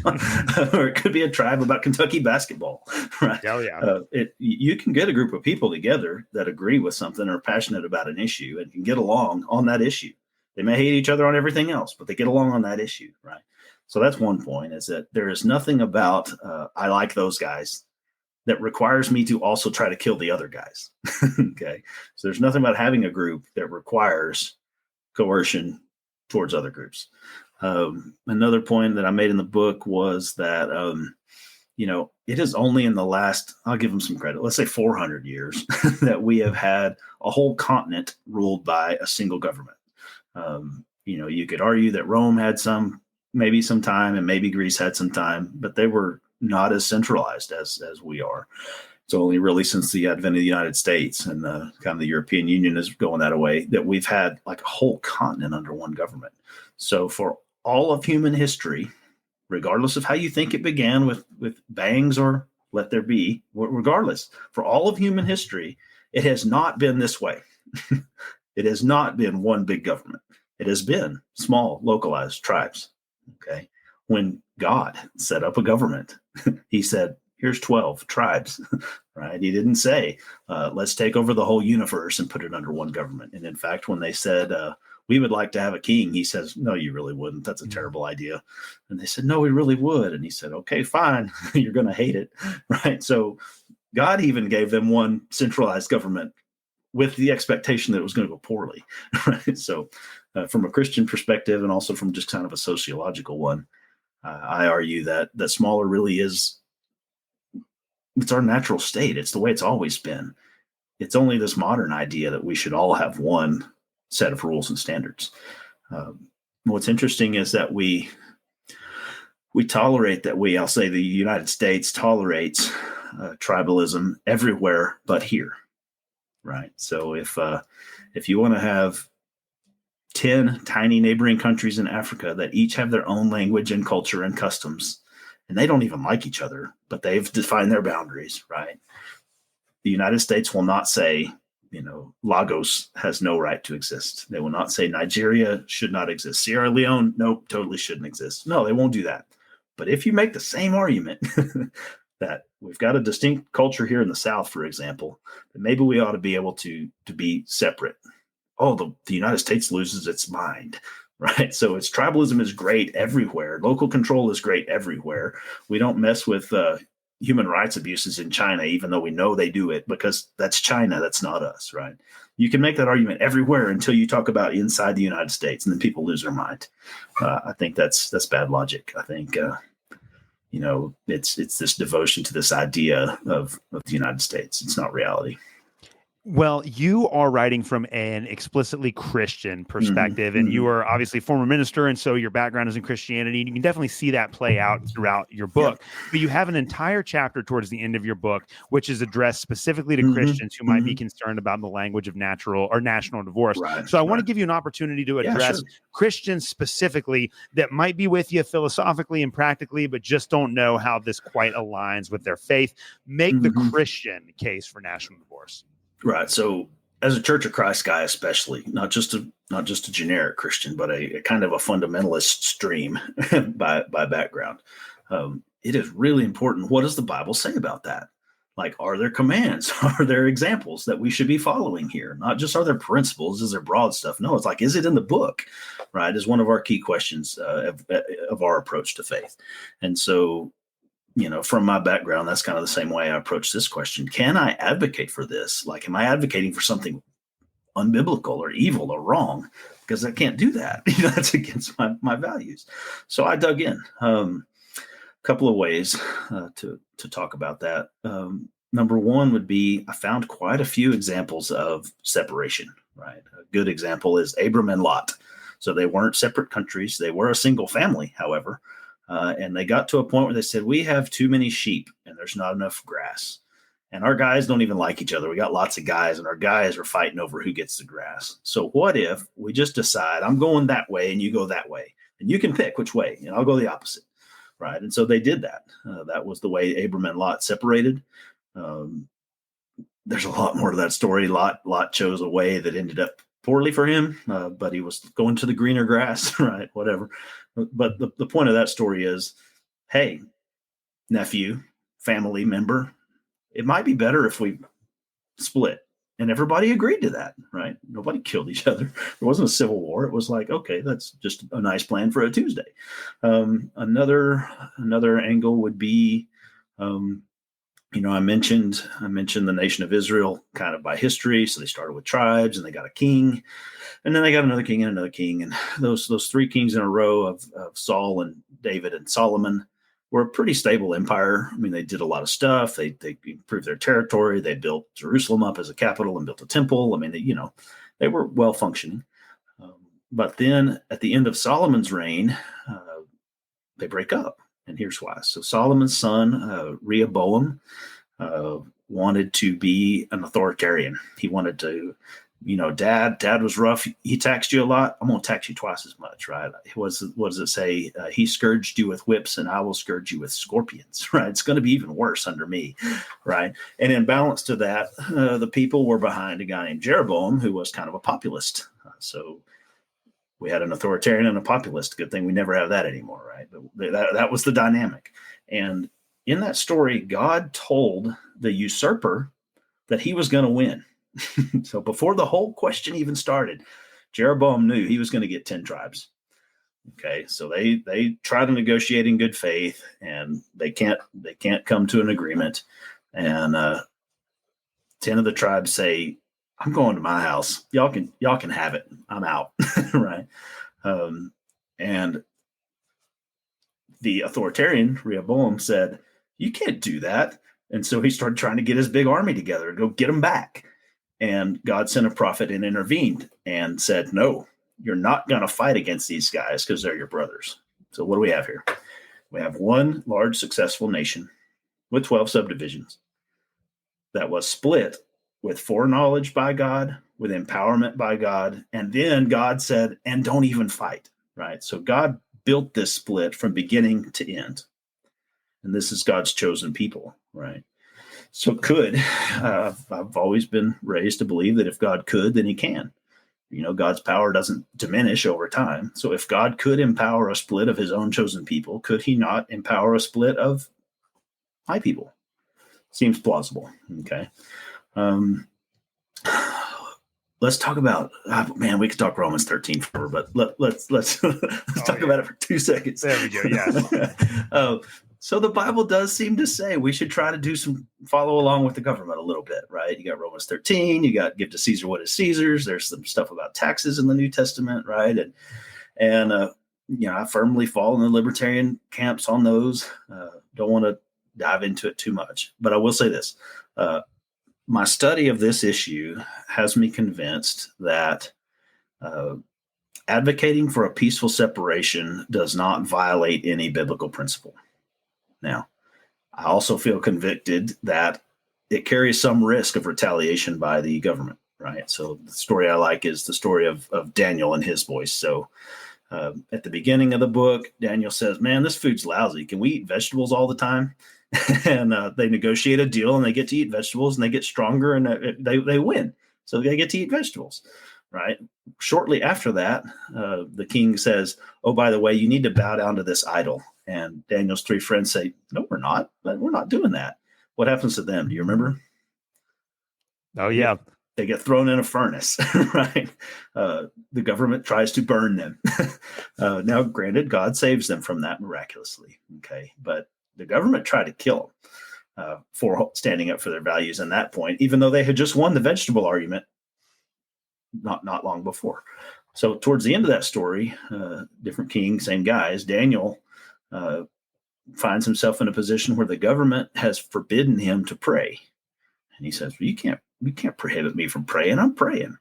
Or it could be a tribe about Kentucky basketball, right? Oh, yeah. You can get a group of people together that agree with something or are passionate about an issue and can get along on that issue. They may hate each other on everything else, but they get along on that issue, right? So that's one point, is that there is nothing about I like those guys that requires me to also try to kill the other guys. Okay. So there's nothing about having a group that requires coercion towards other groups. Another point that I made in the book was that, it is only in the last, I'll give them some credit, let's say 400 years, that we have had a whole continent ruled by a single government. You could argue that Rome had maybe some time, and maybe Greece had some time, but they were not as centralized as we are. It's only really since the advent of the United States and kind of the European Union is going that way that we've had like a whole continent under one government. So for all of human history, regardless of how you think it began with bangs or let there be, regardless, for all of human history, it has not been this way. It has not been one big government. It has been small, localized tribes. Okay. When God set up a government, he said, here's 12 tribes, right? He didn't say, let's take over the whole universe and put it under one government. And in fact, when they said, we would like to have a king, he says, no, you really wouldn't. That's a terrible idea. And they said, no, we really would. And he said, okay, fine. You're going to hate it, right? So God even gave them one centralized government with the expectation that it was going to go poorly, right? So from a Christian perspective, and also from just kind of a sociological one, I argue that smaller really is, it's our natural state. It's the way it's always been. It's only this modern idea that we should all have one set of rules and standards. What's interesting is that we tolerate that I'll say the United States tolerates tribalism everywhere but here, right? So if you want to have 10 tiny neighboring countries in Africa that each have their own language and culture and customs, and they don't even like each other, but they've defined their boundaries, right? The United States will not say, Lagos has no right to exist. They will not say Nigeria should not exist. Sierra Leone, nope, totally shouldn't exist. No, they won't do that. But if you make the same argument that we've got a distinct culture here in the South, for example, that maybe we ought to be able to be separate. Oh, the United States loses its mind, right? So its tribalism is great everywhere. Local control is great everywhere. We don't mess with human rights abuses in China, even though we know they do it, because that's China. That's not us, right? You can make that argument everywhere until you talk about inside the United States, and then people lose their mind. I think that's bad logic. I think, it's this devotion to this idea of the United States. It's not reality. Well, you are writing from an explicitly Christian perspective, and you are obviously a former minister, and so your background is in Christianity, and you can definitely see that play out throughout your book. Yeah. But you have an entire chapter towards the end of your book, which is addressed specifically to Christians who might be concerned about the language of national divorce. Right, so I want to give you an opportunity to address Christians specifically that might be with you philosophically and practically, but just don't know how this quite aligns with their faith. Make the Christian case for national divorce. Right. So as a Church of Christ guy, especially, not just a generic Christian, but a kind of a fundamentalist stream by background, it is really important. What does the Bible say about that? Like, are there commands? Are there examples that we should be following here? Not just are there principles? Is there broad stuff? No, it's like, is it in the book? Right. Is one of our key questions of our approach to faith. And so, from my background, that's kind of the same way I approach this question. Can I advocate for this? Like, am I advocating for something unbiblical or evil or wrong? Because I can't do that. That's against my values. So I dug in. A couple of ways to talk about that. Number one would be, I found quite a few examples of separation, right? A good example is Abram and Lot. So they weren't separate countries. They were a single family, however. And they got to a point where they said, we have too many sheep and there's not enough grass. And our guys don't even like each other. We got lots of guys, and our guys are fighting over who gets the grass. So what if we just decide, I'm going that way and you go that way, and you can pick which way, and I'll go the opposite, right? And so they did that. That was the way Abram and Lot separated. There's a lot more to that story. Lot chose a way that ended up poorly for him, but he was going to the greener grass, right? Whatever. But the point of that story is, hey, nephew, family member, it might be better if we split. And everybody agreed to that, right? Nobody killed each other. There wasn't a civil war. It was like, okay, that's just a nice plan for a Tuesday. Another angle would be I mentioned the nation of Israel kind of by history. So they started with tribes, and they got a king, and then they got another king and another king, and those three kings in a row of Saul and David and Solomon were a pretty stable empire. I mean, they did a lot of stuff. They improved their territory. They built Jerusalem up as a capital and built a temple. I mean, they were well functioning. But then at the end of Solomon's reign, they break up. And here's why. So Solomon's son, Rehoboam, wanted to be an authoritarian. He wanted to, dad was rough. He taxed you a lot. I'm going to tax you twice as much, right? What does it say? He scourged you with whips, and I will scourge you with scorpions, right? It's going to be even worse under me, right? And in balance to that, the people were behind a guy named Jeroboam, who was kind of a populist. So we had an authoritarian and a populist. Good thing we never have that anymore, right? But that was the dynamic. And in that story, God told the usurper that he was going to win. So before the whole question even started, Jeroboam knew he was going to get 10 tribes. Okay, so they try to negotiate in good faith, and they can't come to an agreement. And 10 of the tribes say, I'm going to my house. Y'all can have it. I'm out. Right. And the authoritarian Rehoboam said, you can't do that. And so he started trying to get his big army together to go get them back. And God sent a prophet and intervened and said, no, you're not going to fight against these guys because they're your brothers. So what do we have here? We have one large successful nation with 12 subdivisions that was split with foreknowledge by God, with empowerment by God. And then God said, and don't even fight, right? So God built this split from beginning to end. And this is God's chosen people, right? So I've always been raised to believe that if God could, then he can. God's power doesn't diminish over time. So if God could empower a split of his own chosen people, could he not empower a split of my people? Seems plausible, okay? Let's talk about, we could talk Romans 13 forever, but let's talk about it for 2 seconds. There we go. Yes. So the Bible does seem to say we should try to follow along with the government a little bit, right? You got Romans 13, you got give to Caesar what is Caesar's. There's some stuff about taxes in the New Testament, right? And I firmly fall in the libertarian camps on those. Don't want to dive into it too much, but I will say this. My study of this issue has me convinced that advocating for a peaceful separation does not violate any biblical principle. Now, I also feel convicted that it carries some risk of retaliation by the government, right? So the story I like is the story of Daniel and his voice. So at the beginning of the book, Daniel says, man, this food's lousy. Can we eat vegetables all the time? And they negotiate a deal, and they get to eat vegetables, and they get stronger, and they win. So they get to eat vegetables, right? Shortly after that, the king says, oh, by the way, you need to bow down to this idol. And Daniel's three friends say, no, we're not. We're not doing that. What happens to them? Do you remember? Oh, yeah. They get thrown in a furnace, right? The government tries to burn them. Now, granted, God saves them from that miraculously, okay? But the government tried to kill them for standing up for their values in that point, even though they had just won the vegetable argument not long before. So towards the end of that story, different king, same guys, Daniel finds himself in a position where the government has forbidden him to pray. And he says, well, you can't prohibit me from praying. I'm praying.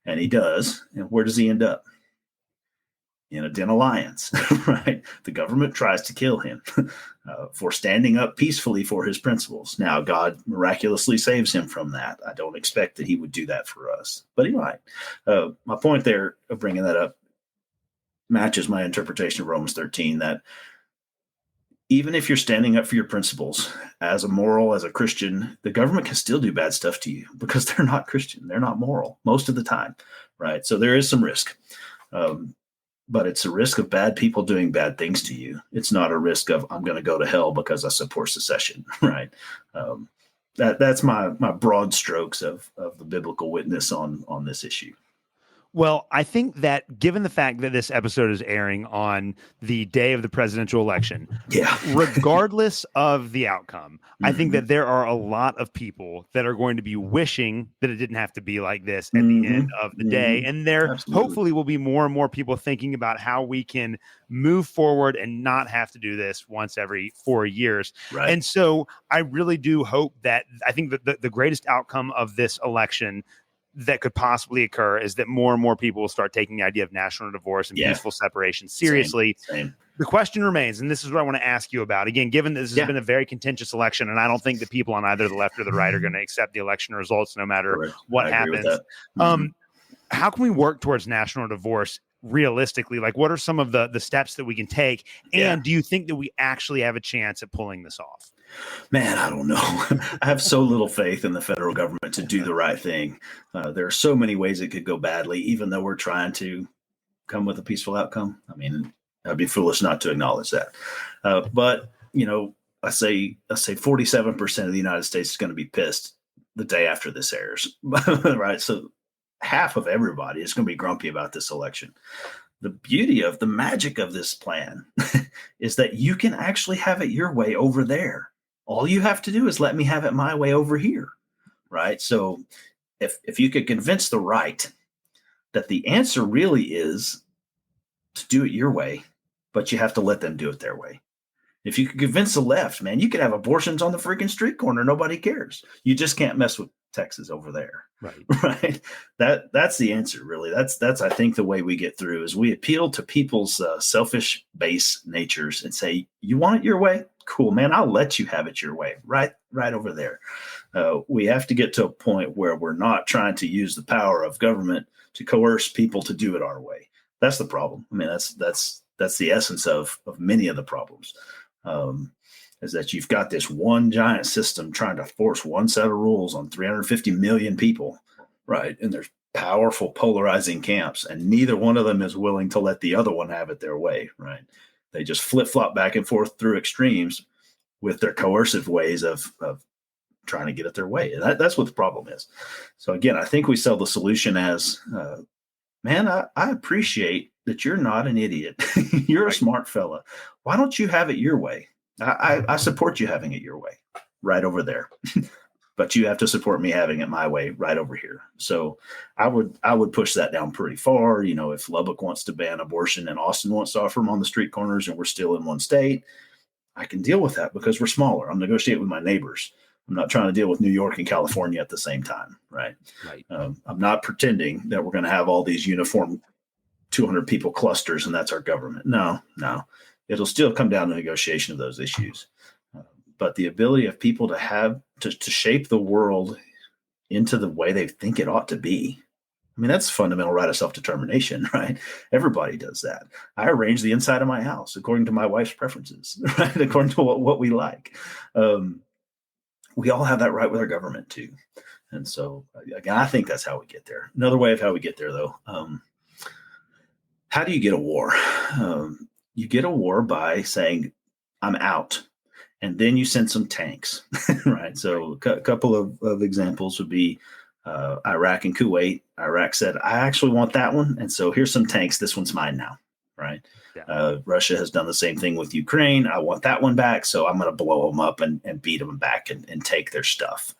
And he does. And where does he end up? In a den of lions, right? The government tries to kill him for standing up peacefully for his principles. Now, God miraculously saves him from that. I don't expect that he would do that for us, but he might. My point there of bringing that up matches my interpretation of Romans 13, that even if you're standing up for your principles as a Christian, the government can still do bad stuff to you because they're not Christian. They're not moral most of the time, right? So there is some risk. But it's a risk of bad people doing bad things to you. It's not a risk of I'm going to go to hell because I support secession, right? That's my broad strokes of the biblical witness on this issue. Well, I think that given the fact that this episode is airing on the day of the presidential election, Yeah. regardless of the outcome, I think Mm-hmm. that there are a lot of people that are going to be wishing that it didn't have to be like this at the Mm-hmm. end of the day. And there Absolutely. hopefully will be more and more people thinking about how we can move forward and not have to do this once every 4 years. Right. And so I really do hope that I think that the greatest outcome of this election that could possibly occur is that more and more people will start taking the idea of national divorce and peaceful separation seriously. Same. The question remains, and this is what I want to ask you about. Again, given that this has been a very contentious election, and I don't think that people on either the left or the right are going to accept the election results no matter what happens. How can we work towards national divorce realistically? Like, what are some of the steps that we can take? And do you think that we actually have a chance at pulling this off? Man, I don't know. I have so little faith in the federal government to do the right thing. There are so many ways it could go badly, even though we're trying to come with a peaceful outcome. I mean, I'd be foolish not to acknowledge that. But, I say 47% of the United States is going to be pissed the day after this airs, right? So half of everybody is going to be grumpy about this election. The beauty of the magic of this plan is that you can actually have it your way over there. All you have to do is let me have it my way over here, right? So if you could convince the right that the answer really is to do it your way, but you have to let them do it their way. If you could convince the left, man, you could have abortions on the freaking street corner. Nobody cares. You just can't mess with Texas over there. Right. That's the answer, really. That's I think the way we get through is we appeal to people's selfish base natures and say, you want it your way? Cool, man. I'll let you have it your way. Right over there. We have to get to a point where we're not trying to use the power of government to coerce people to do it our way. That's the problem. I mean, that's the essence of many of the problems. Is that you've got this one giant system trying to force one set of rules on 350 million people, right? And there's powerful polarizing camps, and neither one of them is willing to let the other one have it their way, right? They just flip-flop back and forth through extremes with their coercive ways of trying to get it their way. And that's what the problem is. So again, I think we sell the solution as, man, I appreciate that you're not an idiot. You're a smart fella. Why don't you have it your way? I support you having it your way right over there, but you have to support me having it my way right over here. So I would push that down pretty far. If Lubbock wants to ban abortion and Austin wants to offer them on the street corners and we're still in one state, I can deal with that because we're smaller. I'm negotiating with my neighbors. I'm not trying to deal with New York and California at the same time. Right. I'm not pretending that we're going to have all these uniform 200 people clusters and that's our government. No. It'll still come down to negotiation of those issues. But the ability of people to have to shape the world into the way they think it ought to be. I mean, that's fundamental right of self-determination, right? Everybody does that. I arrange the inside of my house according to my wife's preferences, right? According to what we like. We all have that right with our government too. And so again, I think that's how we get there. Another way of how we get there though, how do you get a war? You get a war by saying, I'm out. And then you send some tanks, right? So a couple of examples would be Iraq and Kuwait. Iraq said, I actually want that one. And so here's some tanks. This one's mine now, right? Yeah. Russia has done the same thing with Ukraine. I want that one back. So I'm going to blow them up and beat them back and take their stuff.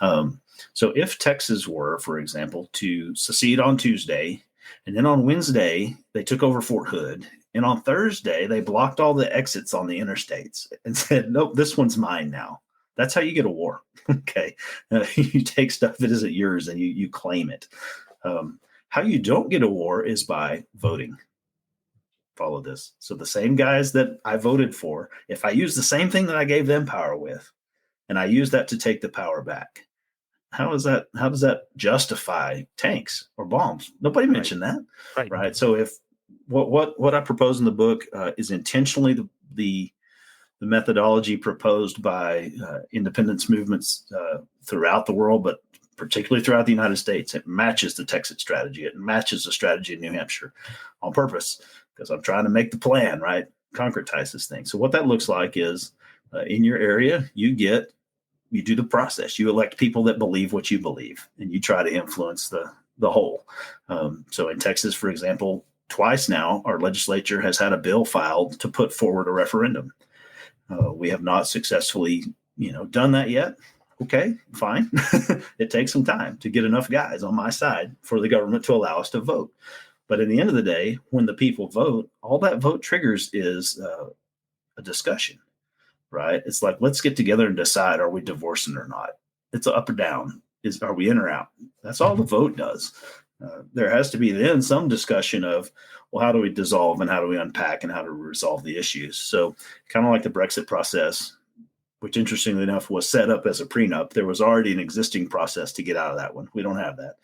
So if Texas were, for example, to secede on Tuesday, and then on Wednesday, they took over Fort Hood. And on Thursday, they blocked all the exits on the interstates and said, nope, this one's mine now. That's how you get a war. Okay. You take stuff that isn't yours and you claim it. How you don't get a war is by voting. Follow this. So the same guys that I voted for, if I use the same thing that I gave them power with, and I use that to take the power back, how does that justify tanks or bombs? Nobody mentioned that. Right. So if what I propose in the book is intentionally the methodology proposed by independence movements throughout the world, but particularly throughout the United States. It matches the Texas strategy. It matches the strategy in New Hampshire on purpose because I'm trying to make the plan, right? Concretize this thing. So what that looks like is in your area, you do the process. You elect people that believe what you believe, and you try to influence the the whole. So in Texas, for example, twice now, our legislature has had a bill filed to put forward a referendum. We have not successfully, done that yet. Okay, fine. It takes some time to get enough guys on my side for the government to allow us to vote. But at the end of the day, when the people vote, all that vote triggers is a discussion, right? It's like, let's get together and decide, are we divorcing or not? It's up or down. Are we in or out? That's all the vote does. There has to be then some discussion of, well, how do we dissolve and how do we unpack and how do we resolve the issues? So kind of like the Brexit process, which interestingly enough was set up as a prenup. There was already an existing process to get out of that one. We don't have that.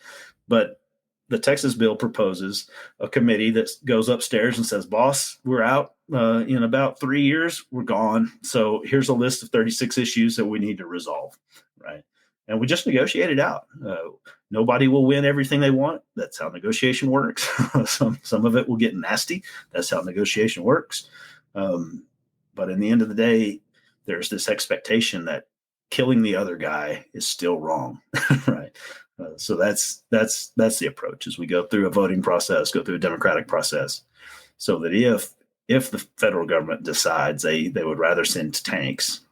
But the Texas bill proposes a committee that goes upstairs and says, boss, we're out in about 3 years. We're gone. So here's a list of 36 issues that we need to resolve, right? And we just negotiate it out. Nobody will win everything they want. That's how negotiation works. Some of it will get nasty. That's how negotiation works. But in the end of the day, there's this expectation that killing the other guy is still wrong, right? So that's the approach as we go through a voting process, go through a democratic process, so that if the federal government decides they would rather send tanks,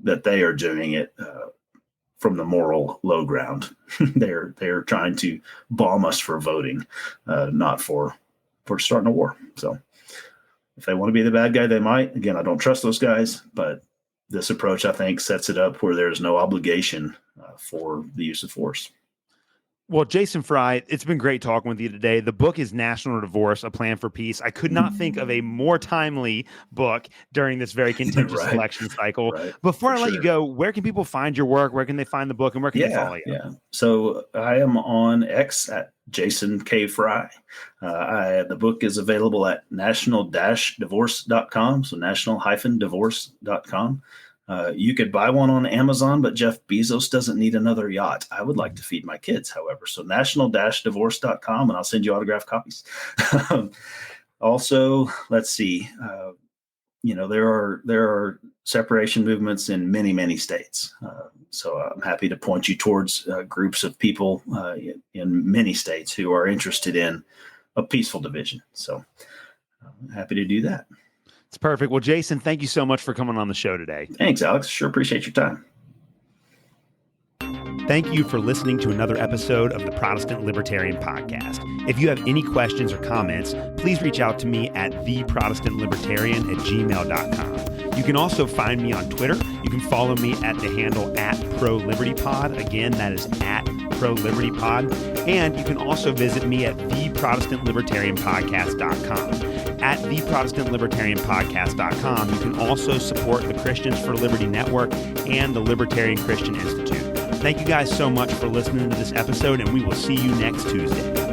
that they are doing it from the moral low ground. They're trying to bomb us for voting, not for starting a war. So if they want to be the bad guy, they might. Again, I don't trust those guys, but this approach, I think, sets it up where there's no obligation for the use of force. Well, Jason Fry, it's been great talking with you today. The book is National Divorce, A Plan for Peace. I could not think of a more timely book during this very contentious Right. election cycle. Right. Before I For let you go, where can people find your work? Where can they find the book? And where can they follow you? Yeah. So I am on X at Jason K. Fry. The book is available at national-divorce.com. So national-divorce.com. You could buy one on Amazon, but Jeff Bezos doesn't need another yacht. I would like to feed my kids, however. So national-divorce.com, and I'll send you autographed copies. Also, let's see. There are separation movements in many, many states. So I'm happy to point you towards groups of people in many states who are interested in a peaceful division. So I'm happy to do that. It's perfect. Well, Jason, thank you so much for coming on the show today. Thanks, Alex. Sure appreciate your time. Thank you for listening to another episode of the Protestant Libertarian Podcast. If you have any questions or comments, please reach out to me at theprotestantlibertarian@gmail.com. You can also find me on Twitter. You can follow me at the handle @ProLibertyPod. Again, that is @ProLibertyPod. And you can also visit me at theprotestantlibertarianpodcast.com. At theprotestantlibertarianpodcast.com, you can also support the Christians for Liberty Network and the Libertarian Christian Institute. Thank you guys so much for listening to this episode, and we will see you next Tuesday.